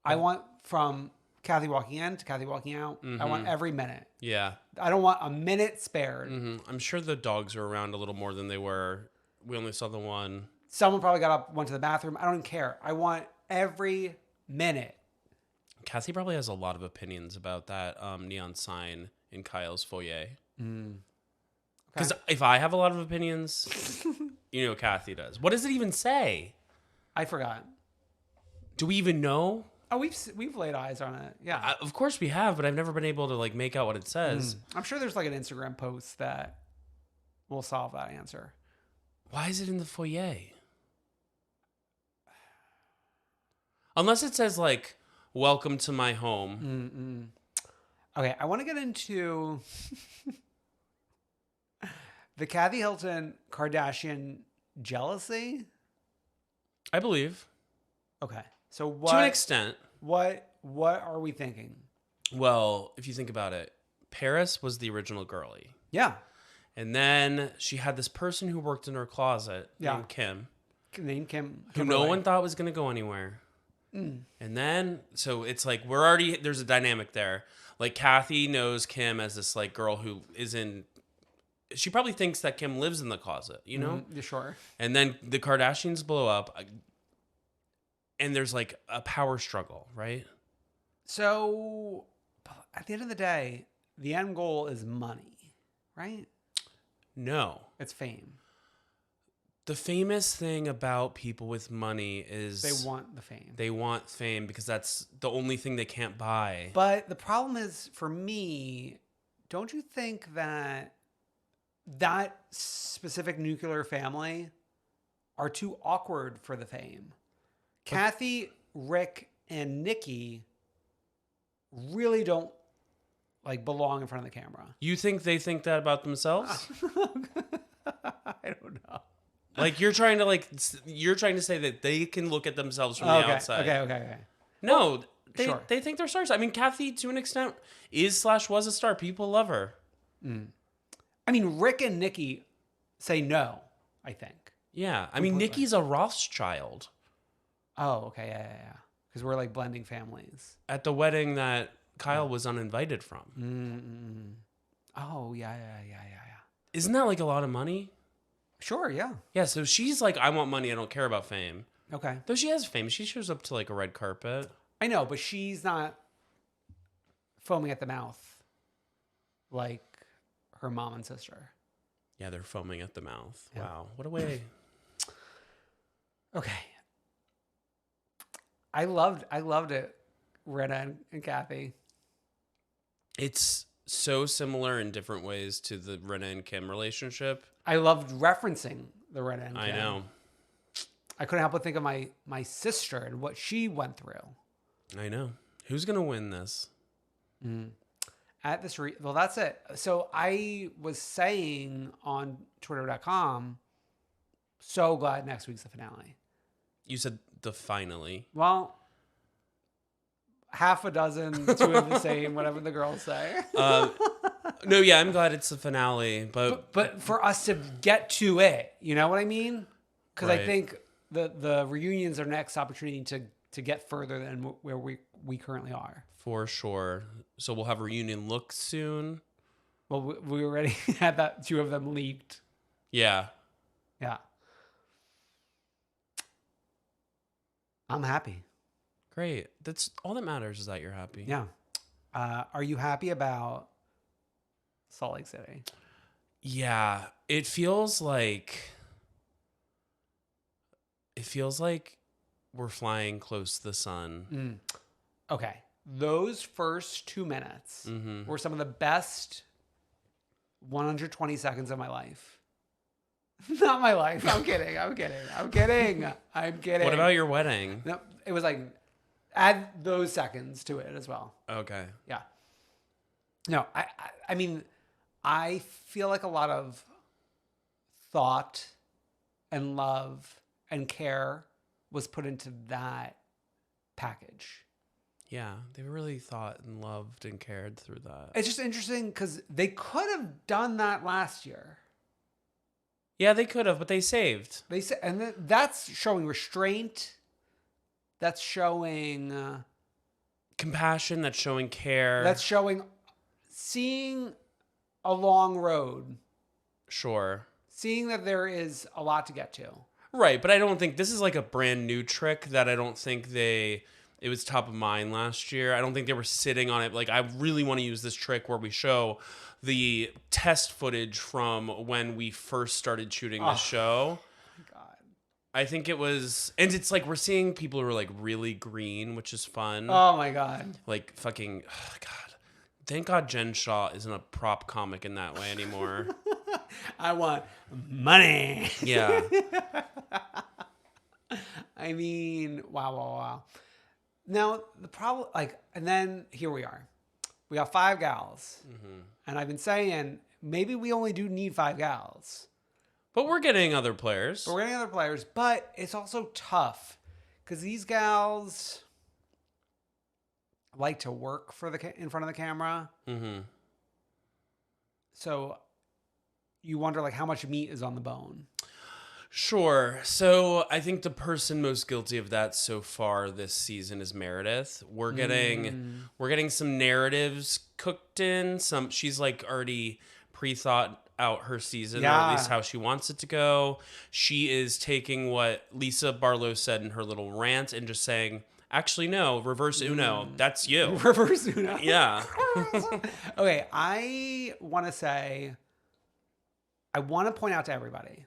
I want from Kathy walking in to Kathy walking out. I want every minute. Yeah. I don't want a minute spared. I'm sure the dogs are around a little more than they were. We only saw the one. Someone probably got up, went to the bathroom. I don't care. I want every minute. Kathy probably has a lot of opinions about that neon sign in Kyle's foyer. Because if I have a lot of opinions, you know Kathy does. What does it even say? I forgot. Do we even know? Oh, we've laid eyes on it. Yeah. Of course we have, but I've never been able to like make out what it says. I'm sure there's like an Instagram post that will solve that answer. Why is it in the foyer? Unless it says like, welcome to my home. Okay, I want to get into the Kathy Hilton Kardashian jealousy. I believe. Okay. So what To an extent. What are we thinking? Well, if you think about it, Paris was the original girly. Yeah. And then she had this person who worked in her closet named Kim. Named Kim. Who no one thought was going to go anywhere. And then, so it's like, there's a dynamic there. Like Kathy knows Kim as this like girl who she probably thinks that Kim lives in the closet, you know? Sure. And then the Kardashians blow up and there's like a power struggle, right? So at the end of the day, the end goal is money, right? No. It's fame. The famous thing about people with money is They want the fame. They want fame because that's the only thing they can't buy. But the problem is, for me, don't you think that specific nuclear family are too awkward for the fame? Kathy, Rick, and Nikki really don't like belong in front of the camera. You think they think that about themselves? I don't know. Like you're trying to say that they can look at themselves from the outside. Okay. No, Sure. they think they're stars. I mean, Kathy, to an extent, was a star. People love her. I mean, Rick and Nikki say no, I think. Yeah. I mean, Nikki's a Rothschild. Oh, okay. Yeah. Because we're like blending families. At the wedding that Kyle was uninvited from. Oh, yeah. Isn't that like a lot of money? Sure, yeah. Yeah, so she's like, I want money. I don't care about fame. Okay. Though she has fame. She shows up to like a red carpet. I know, but she's not foaming at the mouth like her mom and sister. Yeah, they're foaming at the mouth. Yeah. Wow. What a way. Okay. I loved it, Rena and Kathy. It's so similar in different ways to the Rena and Kim relationship. I loved referencing the Rena and Kim. I know. I couldn't help but think of my sister and what she went through. I know. Who's going to win this? At this well, that's it. So I was saying on twitter.com, so glad next week's the finale. You said the finally. Well, half a dozen, two of the same, whatever the girls say. No, yeah, I'm glad it's the finale, But for us to get to it, you know what I mean? Because I Right. think the reunions are next opportunity to get further than where we currently are. for sure. So we'll have reunion looks soon. Well, we already had that two of them leaked. Yeah. Yeah. I'm happy. Great. That's all that matters is that you're happy. Yeah. Are you happy about Salt Lake City? Yeah. It feels like we're flying close to the sun. Okay. Those first 2 minutes Mm-hmm. were some of the best 120 seconds of my life. Not my life. I'm kidding. I'm kidding. What about your wedding? No, it was like add those seconds to it as well. Okay. Yeah. No, I mean, I feel like a lot of thought and love and care was put into that package. Yeah, they really thought and loved and cared through that. It's just interesting because they could have done that last year. Yeah, they could have, but they saved. They said, and that's showing restraint. That's showing. Compassion, that's showing care. That's showing seeing a long road. Sure. Seeing that there is a lot to get to. Right, but I don't think this is like a brand new trick that I don't think it was top of mind last year. I don't think they were sitting on it. Like, I really want to use this trick where we show the test footage from when we first started shooting this show. God. I think it was, and it's like we're seeing people who are like really green, which is fun. Oh my God. Like fucking, God. Thank God Jen Shaw isn't a prop comic in that way anymore. I want money. Yeah. I mean, wow. Now, the problem, like, and then here we are. We got 5 gals. And I've been saying, maybe we only do need 5 gals. But we're getting other players. But we're getting other players. But it's also tough because these gals like to work for in front of the camera. Mm-hmm. So you wonder, like, how much meat is on the bone. Sure. So I think the person most guilty of that so far this season is Meredith. We're getting some narratives cooked in. She's like already pre-thought out her season, or at least how she wants it to go. She is taking what Lisa Barlow said in her little rant and just saying, actually, no, reverse Uno. That's you. Reverse Uno. Yeah. Okay, I want to point out to everybody,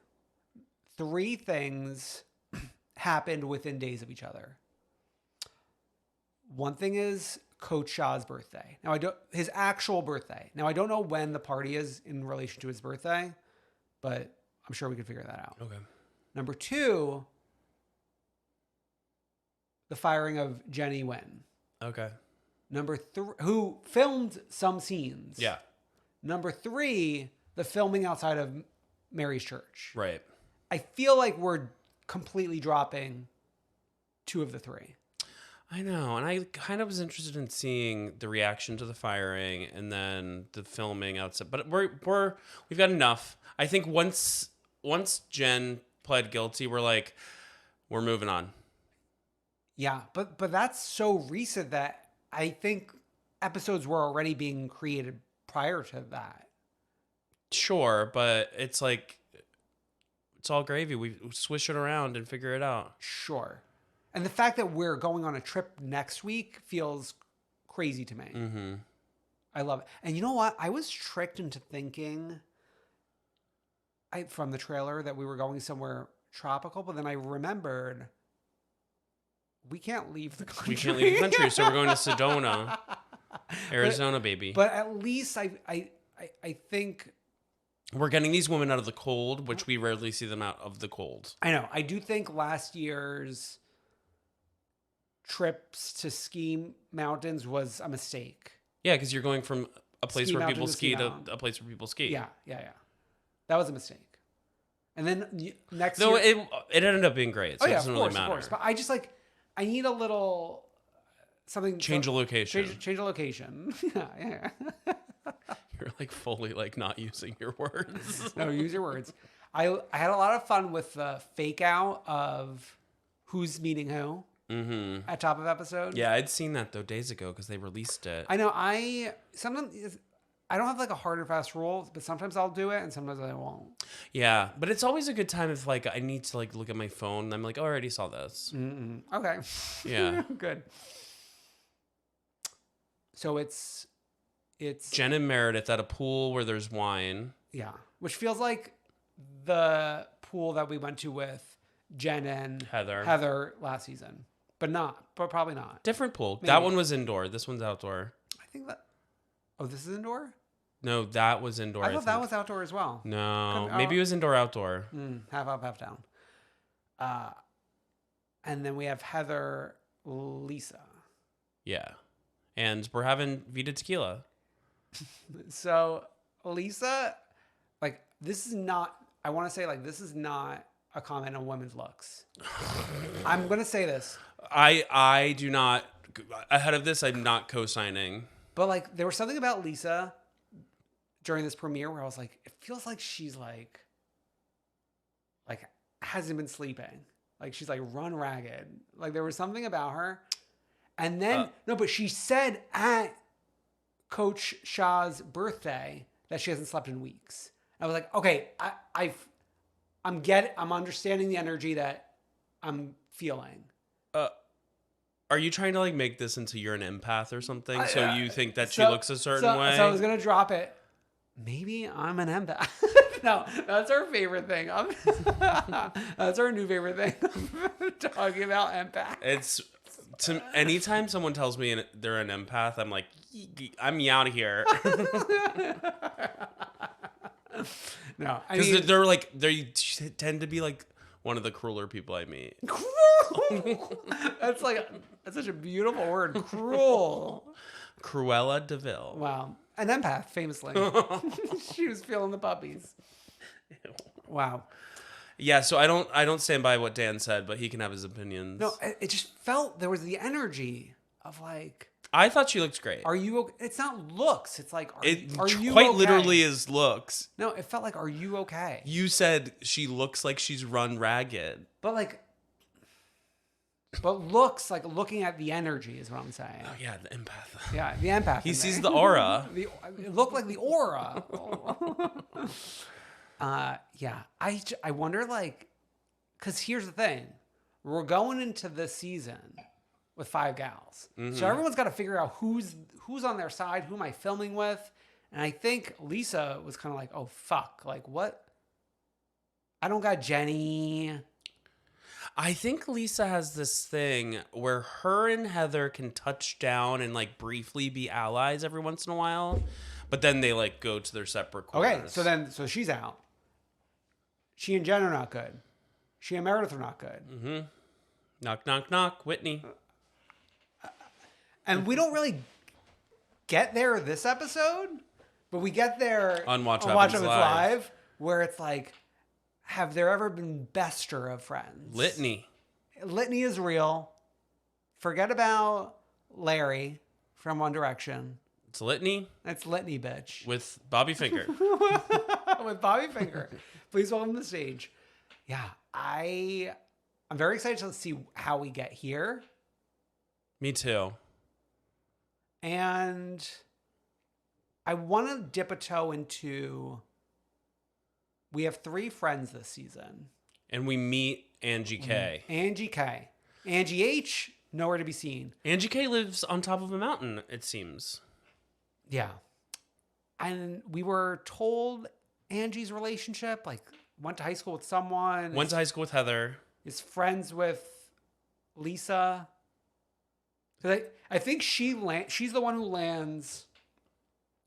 3 things happened within days of each other. One thing is Coach Shaw's birthday. Now his actual birthday. Now I don't know when the party is in relation to his birthday, but I'm sure we can figure that out. Okay. Number 2, the firing of Jenny Nguyen. Okay. Number 3, who filmed some scenes. Yeah. Number 3, the filming outside of Mary's church. Right. I feel like we're completely dropping 2 of the 3. I know, and I kind of was interested in seeing the reaction to the firing and then the filming outside. But we've got enough. I think once Jen pled guilty, we're moving on. Yeah, but that's so recent that I think episodes were already being created prior to that. Sure, but it's like it's all gravy. We swish it around and figure it out. Sure. And the fact that we're going on a trip next week feels crazy to me. Mm-hmm. I love it. And you know what? I was tricked into thinking from the trailer that we were going somewhere tropical, but then I remembered we can't leave the country. We can't leave the country, so we're going to Sedona, Arizona, baby. But at least I think we're getting these women out of the cold, which we rarely see them out of the cold. I know. I do think last year's trips to ski mountains was a mistake. Yeah, because you're going from a place Ski where mountain people to ski ski to mountain. a place where people ski. Yeah. That was a mistake. And then next Though year... it ended up being great, so it doesn't really matter. Of course. But I just I need a little something... Change a location. Change a location. yeah. You're like fully like not using your words. No, use your words. I had a lot of fun with the fake out of who's meeting who at top of episode. Yeah, I'd seen that though days ago because they released it. I know. Sometimes I don't have like a hard and fast rule, but sometimes I'll do it and sometimes I won't. Yeah, but it's always a good time if like I need to like look at my phone and I'm like, oh, I already saw this. Okay. Yeah. Good. So it's Jen and Meredith at a pool where there's wine. Yeah, which feels like the pool that we went to with Jen and Heather last season, but probably not. Different pool. Maybe. That one was indoor. This one's outdoor. I think that. Oh, this is indoor? No, that was indoor. I thought that was outdoor as well. No, maybe it was indoor outdoor. Half up, half down. And then we have Heather, Lisa. Yeah, and we're having Vita Tequila. So Lisa, like this is not. I want to say like this is not a comment on women's looks. I'm gonna say this. I do not. Ahead of this, I'm not co-signing. But like there was something about Lisa during this premiere where I was like, it feels like she's like hasn't been sleeping. Like she's like run ragged. Like there was something about her. And then but she said at Coach Shaw's birthday that she hasn't slept in weeks. I was like, okay, I'm understanding the energy that I'm feeling. Are you trying to like make this into you're an empath or something? So you think that she looks a certain way? So I was gonna drop it. Maybe I'm an empath. No, that's our favorite thing. That's our new favorite thing. Talking about empath. It's anytime someone tells me they're an empath, I'm like, I'm out of here. No, because they're like they tend to be like one of the crueler people I meet. Cruel. That's such a beautiful word. Cruel. Cruella DeVille. Wow, an empath, famously. She was feeling the puppies. Wow. Yeah, so I don't stand by what Dan said, but he can have his opinions. No, it just felt there was the energy of like. I thought she looked great. Are you okay? It's not looks. It's like, are you quite okay? literally is looks. No, it felt like, are you okay? You said she looks like she's run ragged. But looks like looking at the energy is what I'm saying. Oh yeah, the empath. Yeah, the empath. He sees the aura. It looked like the aura. Yeah. I wonder because here's the thing. We're going into this season with 5 gals. So everyone's got to figure out who's on their side, who am I filming with? And I think Lisa was kind of like, oh, fuck. Like, what? I don't got Jenny. I think Lisa has this thing where her and Heather can touch down and like briefly be allies every once in a while, but then they like go to their separate corners. Okay, so she's out. She and Jen are not good. She and Meredith are not good. Mm-hmm. Knock, knock, knock. Whitney. And we don't really get there this episode, but we get there on Watch Happens Live, where it's like, have there ever been bester of friends? Litany. Litany is real. Forget about Larry from One Direction. It's Litany. It's Litany, bitch. With Bobby Finger. With Bobby Finger. Please welcome to the stage. Yeah, I'm very excited to see how we get here. Me too. And I want to dip a toe into, we have 3 friends this season. And we meet Angie K. Angie K. Angie H, nowhere to be seen. Angie K lives on top of a mountain, it seems. Yeah. And we were told Angie's relationship, like, went to high school with someone. Went to high school with Heather. Is friends with Lisa. I think she's the one who lands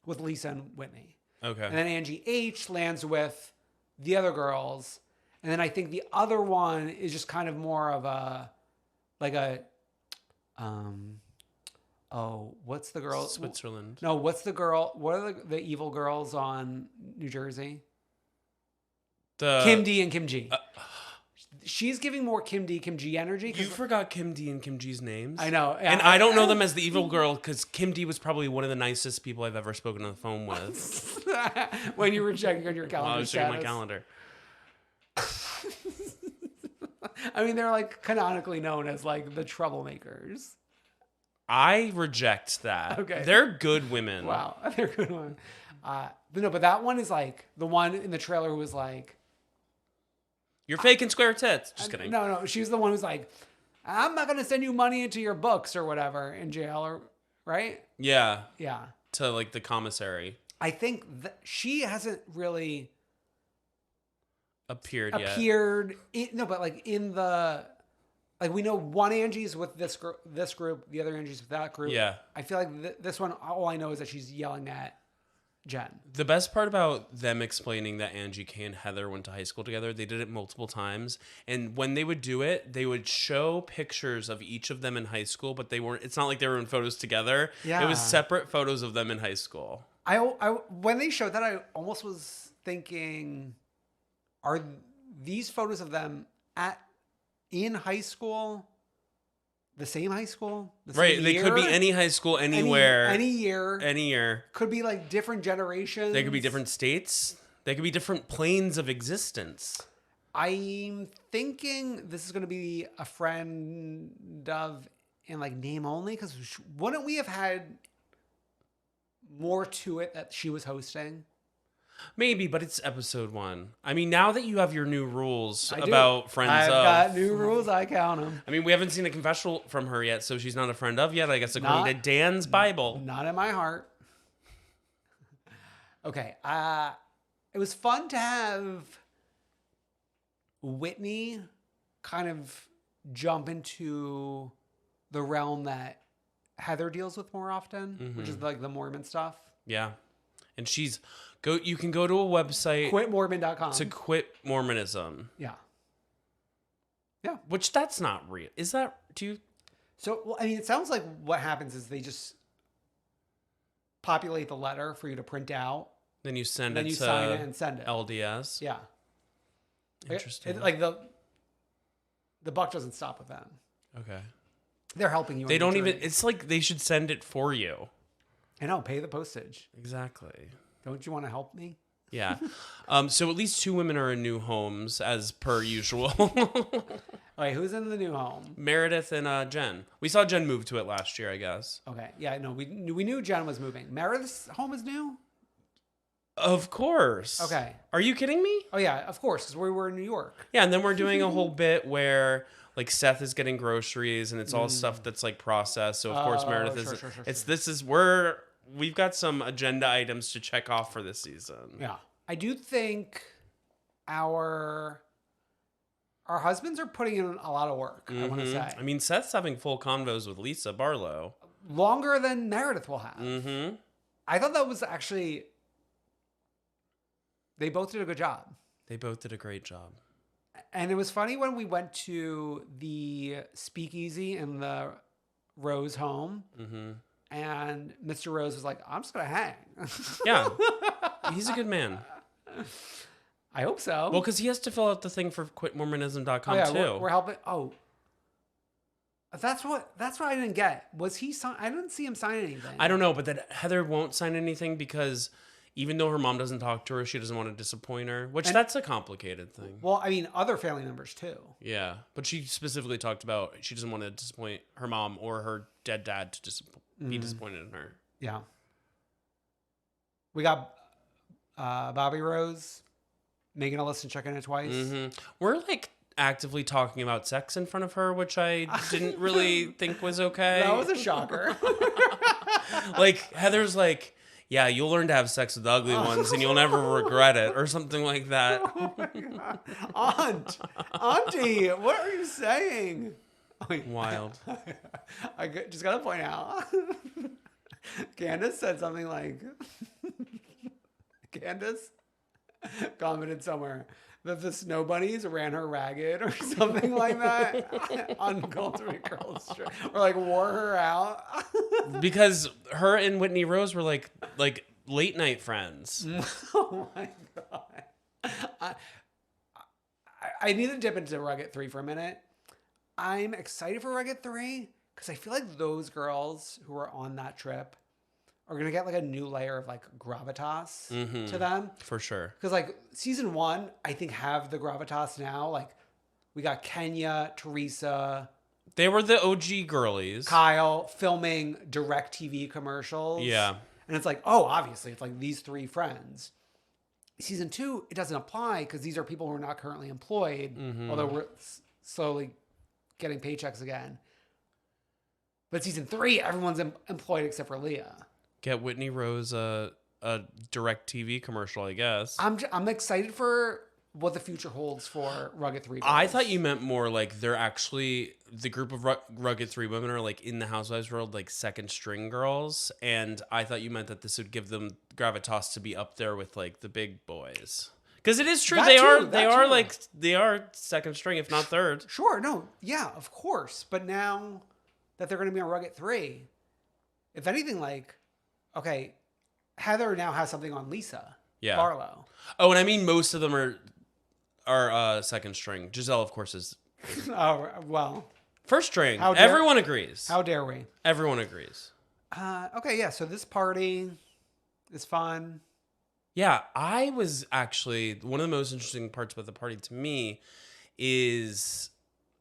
with Lisa and Whitney. Okay. And then Angie H lands with the other girls. And then I think the other one is just kind of more of what's the girl? Switzerland. No, what's the girl? What are the evil girls on New Jersey? Kim D and Kim G. She's giving more Kim D, Kim G energy. You forgot Kim D and Kim G's names. I know. And I don't know them as the evil girl because Kim D was probably one of the nicest people I've ever spoken on the phone with. When you were checking on your calendar. While I was checking my calendar. I mean, they're like canonically known as like the troublemakers. I reject that. Okay. They're good women. Wow. They're good ones. But that one is like the one in the trailer who was like, You're faking square tits. Just kidding. No. She's the one who's like, I'm not going to send you money into your books or whatever in jail, or right? Yeah. Yeah. To like the commissary. I think she hasn't really appeared yet. But like in the, like we know one Angie's with this group, the other Angie's with that group. Yeah. I feel like this one, all I know is that she's yelling at Jen. The best part about them explaining that Angie K and Heather went to high school together, they did it multiple times. And when they would do it, they would show pictures of each of them in high school, but it's not like they were in photos together. Yeah. It was separate photos of them in high school. When they showed that, I almost was thinking, are these photos of them in high school, the same high school? Right. They could be any high school, anywhere. Any year. Any year. Could be like different generations. They could be different states. They could be different planes of existence. I'm thinking this is going to be a friend of in like name only, because wouldn't we have had more to it that she was hosting? Maybe, but it's episode 1. I mean, now that you have your new rules I about do. friends I've of... got new rules, I count them. I mean, we haven't seen a confessional from her yet, so she's not a friend of yet, I guess, according to Dan's Bible. Not in my heart. Okay. It was fun to have Whitney kind of jump into the realm that Heather deals with more often, which is like the Mormon stuff. Yeah. And you can go to a website quitmormon.com to quit Mormonism. Yeah. Which that's not real. Is that So, well, I mean, it sounds like what happens is they just populate the letter for you to print out. Then you send then it you to sign it and send it. LDS. Yeah. Interesting. Like the buck doesn't stop with them. Okay. They're helping you. They don't even. It's like they should send it for you. I know. Pay the postage. Exactly. Don't you want to help me? Yeah. So at least 2 women are in new homes, as per usual. Wait, who's in the new home? Meredith and Jen. We saw Jen move to it last year, I guess. Okay. Yeah. No, we knew Jen was moving. Meredith's home is new. Of course. Okay. Are you kidding me? Oh yeah, of course, because we were in New York. Yeah, and then we're doing a whole bit where like Seth is getting groceries, and it's all stuff that's like processed. So of course Meredith is. We've got some agenda items to check off for this season. Yeah, I do think our husbands are putting in a lot of work. I want to say. I mean, Seth's having full convos with Lisa Barlow. Longer than Meredith will have. Mm-hmm. I thought that was actually. They both did a good job. They both did a great job. And it was funny when we went to the speakeasy in the Rose home. Mm-hmm. And Mr. Rose was like, I'm just going to hang. Yeah. He's a good man. I hope so. Well, because he has to fill out the thing for quitmormonism.com too. We're helping. Oh. That's what I didn't get. Was he I didn't see him sign anything. I don't know, but that Heather won't sign anything because even though her mom doesn't talk to her, she doesn't want to disappoint her, that's a complicated thing. Well, I mean, other family members too. Yeah, but she specifically talked about she doesn't want to disappoint her mom or her dead dad to disappoint. be disappointed in her. Yeah. We got Bobby Rose making a list and checking it twice. We're like actively talking about sex in front of her, which I didn't really think was okay. That was a shocker. Like Heather's like, yeah, you'll learn to have sex with the ugly ones and you'll never regret it or something like that. Oh my God. Auntie, what are you saying? Wild. I just got to point out. Candace said something like, Candace commented somewhere that the snow bunnies ran her ragged or something like that on Cultivate Girls Trip, or like wore her out. Because her and Whitney Rose were like late night friends. Oh my God. I need to dip into Rugged 3 for a minute. I'm excited for Rugged 3 because I feel like those girls who are on that trip are going to get like a new layer of like gravitas to them. For sure. Because like season 1, I think have the gravitas now. Like we got Kenya, Teresa. They were the OG girlies. Kyle filming direct TV commercials. Yeah. And it's like, oh, obviously it's like these 3 friends. Season 2, it doesn't apply because these are people who are not currently employed, although we're slowly getting paychecks again. But season 3, everyone's employed except for Leah. Get Whitney Rose a direct TV commercial, I guess. I'm excited for what the future holds for Rugged 3 girls. I thought you meant more like they're actually, the group of Rugged 3 women are like in the Housewives world, like second string girls. And I thought you meant that this would give them gravitas to be up there with like the big boys. Because it is true, they are second string, if not third. Sure, no, yeah, of course. But now that they're going to be on Rugged 3, if anything, like, okay, Heather now has something on Lisa Barlow. Oh, and I mean most of them are second string. Giselle, of course, is Oh, well. first string. Everyone agrees. How dare we? Everyone agrees. Okay, yeah, so this party is fun. Yeah, I was actually, one of the most interesting parts about the party to me is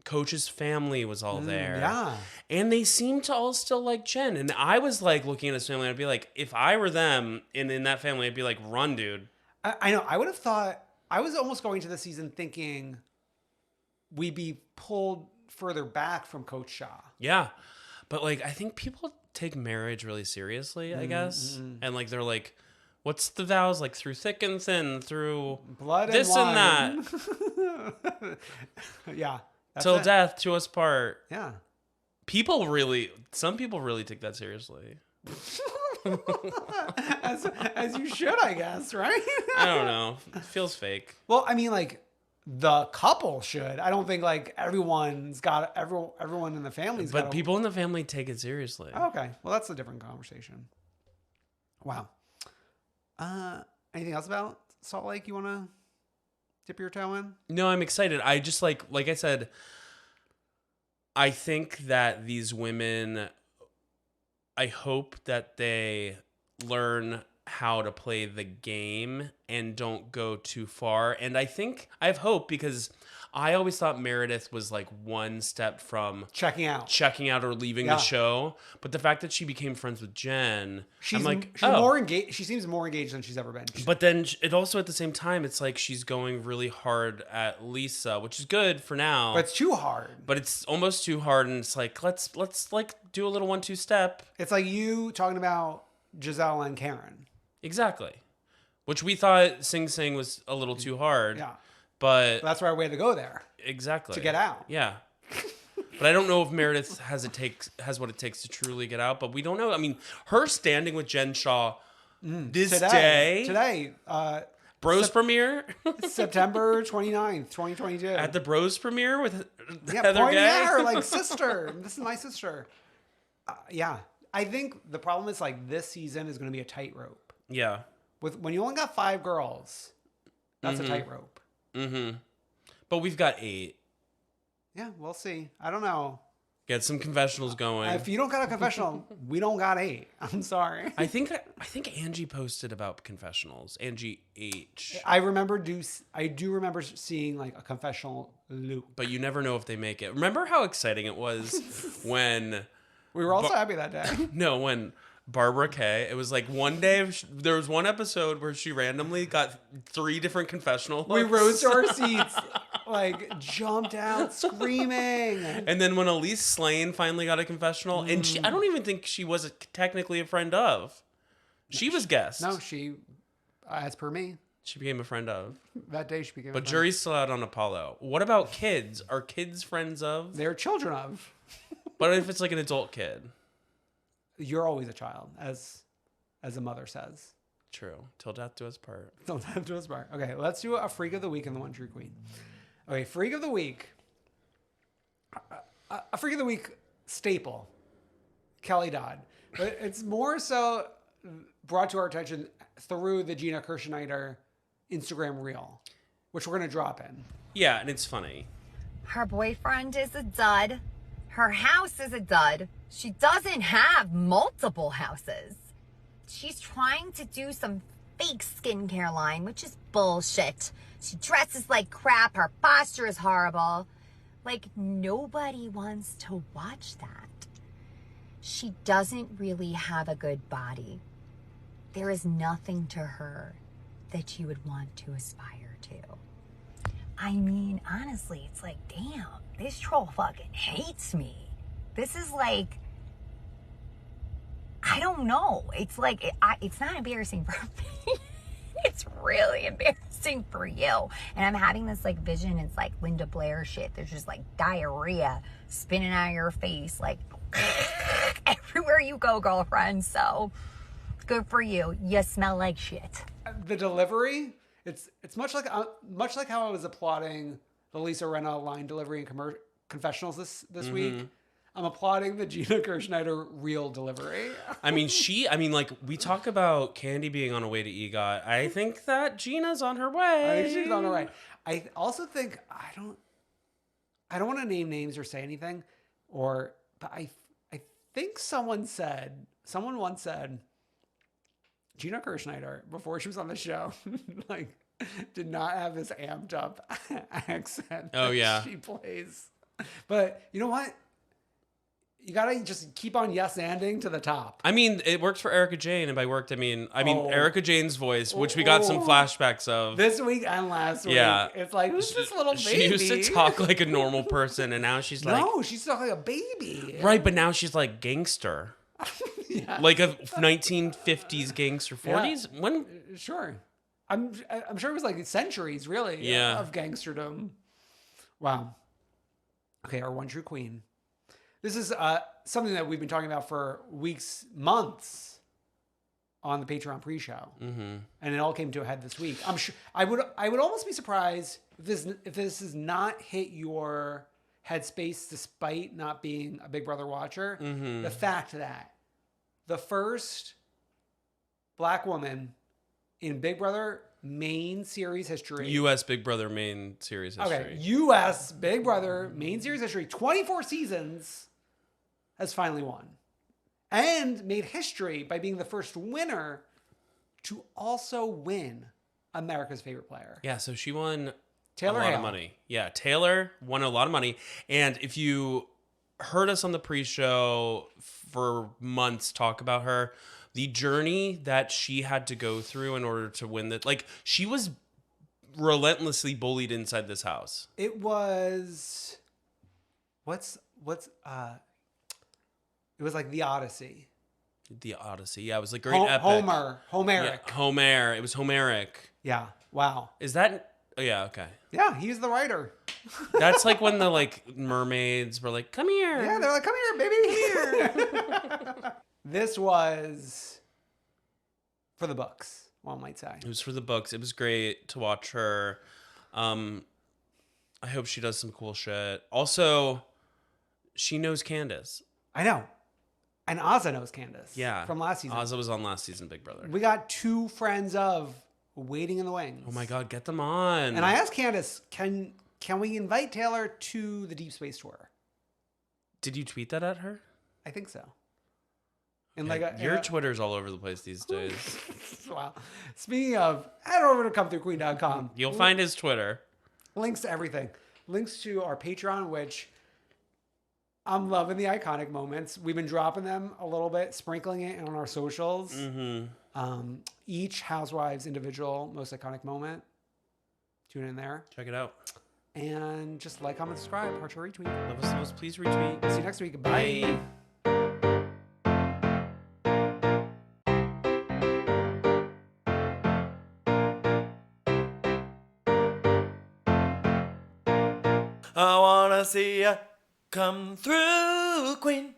Coach's family was all there. Yeah. And they seemed to all still like Jen. And I was like looking at his family, I'd be like, if I were them and in that family, I'd be like, run, dude. I know. I would have thought, I was almost going to the season thinking we'd be pulled further back from Coach Shaw. Yeah. But like, I think people take marriage really seriously, I guess. And like, they're like, what's the vows? Like through thick and thin, through Blood this and and that. Yeah. Till death to us part. Yeah. Some people really take that seriously. as you should, I guess, right? I don't know. It feels fake. Well, I mean, like the couple should. I don't think like everyone in the family's got. But people in the family take it seriously. Okay, well, that's a different conversation. Wow. Anything else about Salt Lake you want to dip your toe in? No, I'm excited. I just like I said, I think that these women, I hope that they learn how to play the game and don't go too far. And I have hope because I always thought Meredith was like one step from checking out or leaving the show. But the fact that she became friends with Jen, she's I'm like, she's more engaged. She seems more engaged than she's ever been. But then it also at the same time, it's like she's going really hard at Lisa, which is good for now. But it's too hard. But it's almost too hard, and it's like let's like do a little 1-2 step. It's like you talking about Giselle and Karen. Exactly. Which we thought Sing Sing was a little too hard. Yeah. But that's why we had to go there. Exactly. To get out. Yeah. But I don't know if Meredith has what it takes to truly get out. But we don't know. I mean, her standing with Jen Shaw today. Bros premiere? September 29th, 2022. At the Bros premiere with Heather pointing Gay? at her like, sister, this is my sister. Yeah. I think the problem is like this season is going to be a tightrope. Yeah. When you only got 5 girls, that's a tightrope. Mm-hmm. But we've got 8. Yeah, we'll see. I don't know. Get some confessionals going. If you don't got a confessional, we don't got 8. I'm sorry. I think Angie posted about confessionals. Angie H. I do remember seeing like a confessional loop. But you never know if they make it. Remember how exciting it was when We were also happy that day. No, when Barbara Kay, it was like one day, there was one episode where she randomly got 3 different confessional looks. We rose to our seats, like jumped out screaming. And then when Elise Slane finally got a confessional, and I don't even think she was technically a friend of. She was guest. No, she, as per me, She became a friend of. that day she became. But jury's still out on Apollo. What about kids? Are kids friends of? They're children of. But if it's like an adult kid? You're always a child, as a mother says. True. Till death do us part. Don't have to aspire. Okay, let's do a freak of the week and the one true queen. Okay, freak of the week. A freak of the week staple. Kelly Dodd. But it's more so brought to our attention through the Gina Kirschneider Instagram reel, which we're going to drop in. Yeah, and it's funny. Her boyfriend is a dud. Her house is a dud. She doesn't have multiple houses. She's trying to do some fake skincare line, which is bullshit. She dresses like crap. Her posture is horrible. Like, nobody wants to watch that. She doesn't really have a good body. There is nothing to her that you would want to aspire to. I mean, honestly, it's like, damn, this troll fucking hates me. This is like, I don't know. It's like, it's not embarrassing for me. It's really embarrassing for you. And I'm having this like vision. It's like Linda Blair shit. There's just like diarrhea spinning out of your face, like everywhere you go, girlfriend. So good for you. You smell like shit. The delivery, it's much like how I was applauding the Lisa Rinna line delivery and confessionals this week. I'm applauding the Gina Kirschneider real delivery. I mean, like, we talk about Candy being on her way to EGOT. I think that Gina's on her way. I think she's on her way. I also think, I don't want to name names or say anything, but I think someone once said, Gina Kirschneider, before she was on the show, like, did not have this amped up accent that she plays. But you know what? You gotta just keep on yes-anding to the top. I mean, it works for Erica Jane, and by worked, I mean Erica Jane's voice, which we got some flashbacks of this week and last week. Yeah, it's like, who's this little baby? She used to talk like a normal person, and now she's like, no, she's talking like a baby, right? But now she's like gangster, like a 1950s gangster, 40s. Yeah. When sure, I'm sure it was like centuries, really, of gangsterdom. Wow. Okay, our one true queen. This is something that we've been talking about for weeks, months on the Patreon pre-show, and it all came to a head this week. I'm sure I would almost be surprised if this has not hit your headspace, despite not being a Big Brother watcher. The fact that the first Black woman in Big Brother main series history, U.S. Big Brother main series history, okay, U.S. Big Brother main series history, 24 seasons. Has finally won and made history by being the first winner to also win America's Favorite Player. Yeah, so she won Taylor a lot Hale. of money. Yeah, Taylor won a lot of money. And if you heard us on the pre-show for months talk about her, the journey that she had to go through in order to win that, like, she was relentlessly bullied inside this house. It was it was like The Odyssey. The Odyssey. Yeah, it was like great epic. Homeric. Yeah, Homer. It was Homeric. Yeah. Wow. Is that... Oh, yeah, okay. Yeah, he's the writer. That's like when the, like, mermaids were like, come here. Yeah, they're like, come here, baby. Come here. This was for the books, one might say. It was for the books. It was great to watch her. I hope she does some cool shit. Also, she knows Candace. I know. And Azza knows Candace. Yeah. From last season. Azza was on last season Big Brother. We got 2 friends of waiting in the wings. Oh my God, get them on. And I asked Candace, can we invite Taylor to the Deep Space Tour? Did you tweet that at her? I think so. And Your Twitter's all over the place these days. Wow. Speaking of, head over to comethroughqueen.com. You'll find his Twitter. Links to everything. Links to our Patreon, which I'm loving the iconic moments. We've been dropping them a little bit, sprinkling it on our socials. Each Housewives individual most iconic moment. Tune in there. Check it out. And just like, comment, subscribe, heart, share, retweet. Love us, please retweet. See you next week. Bye. I wanna see ya come through, queen.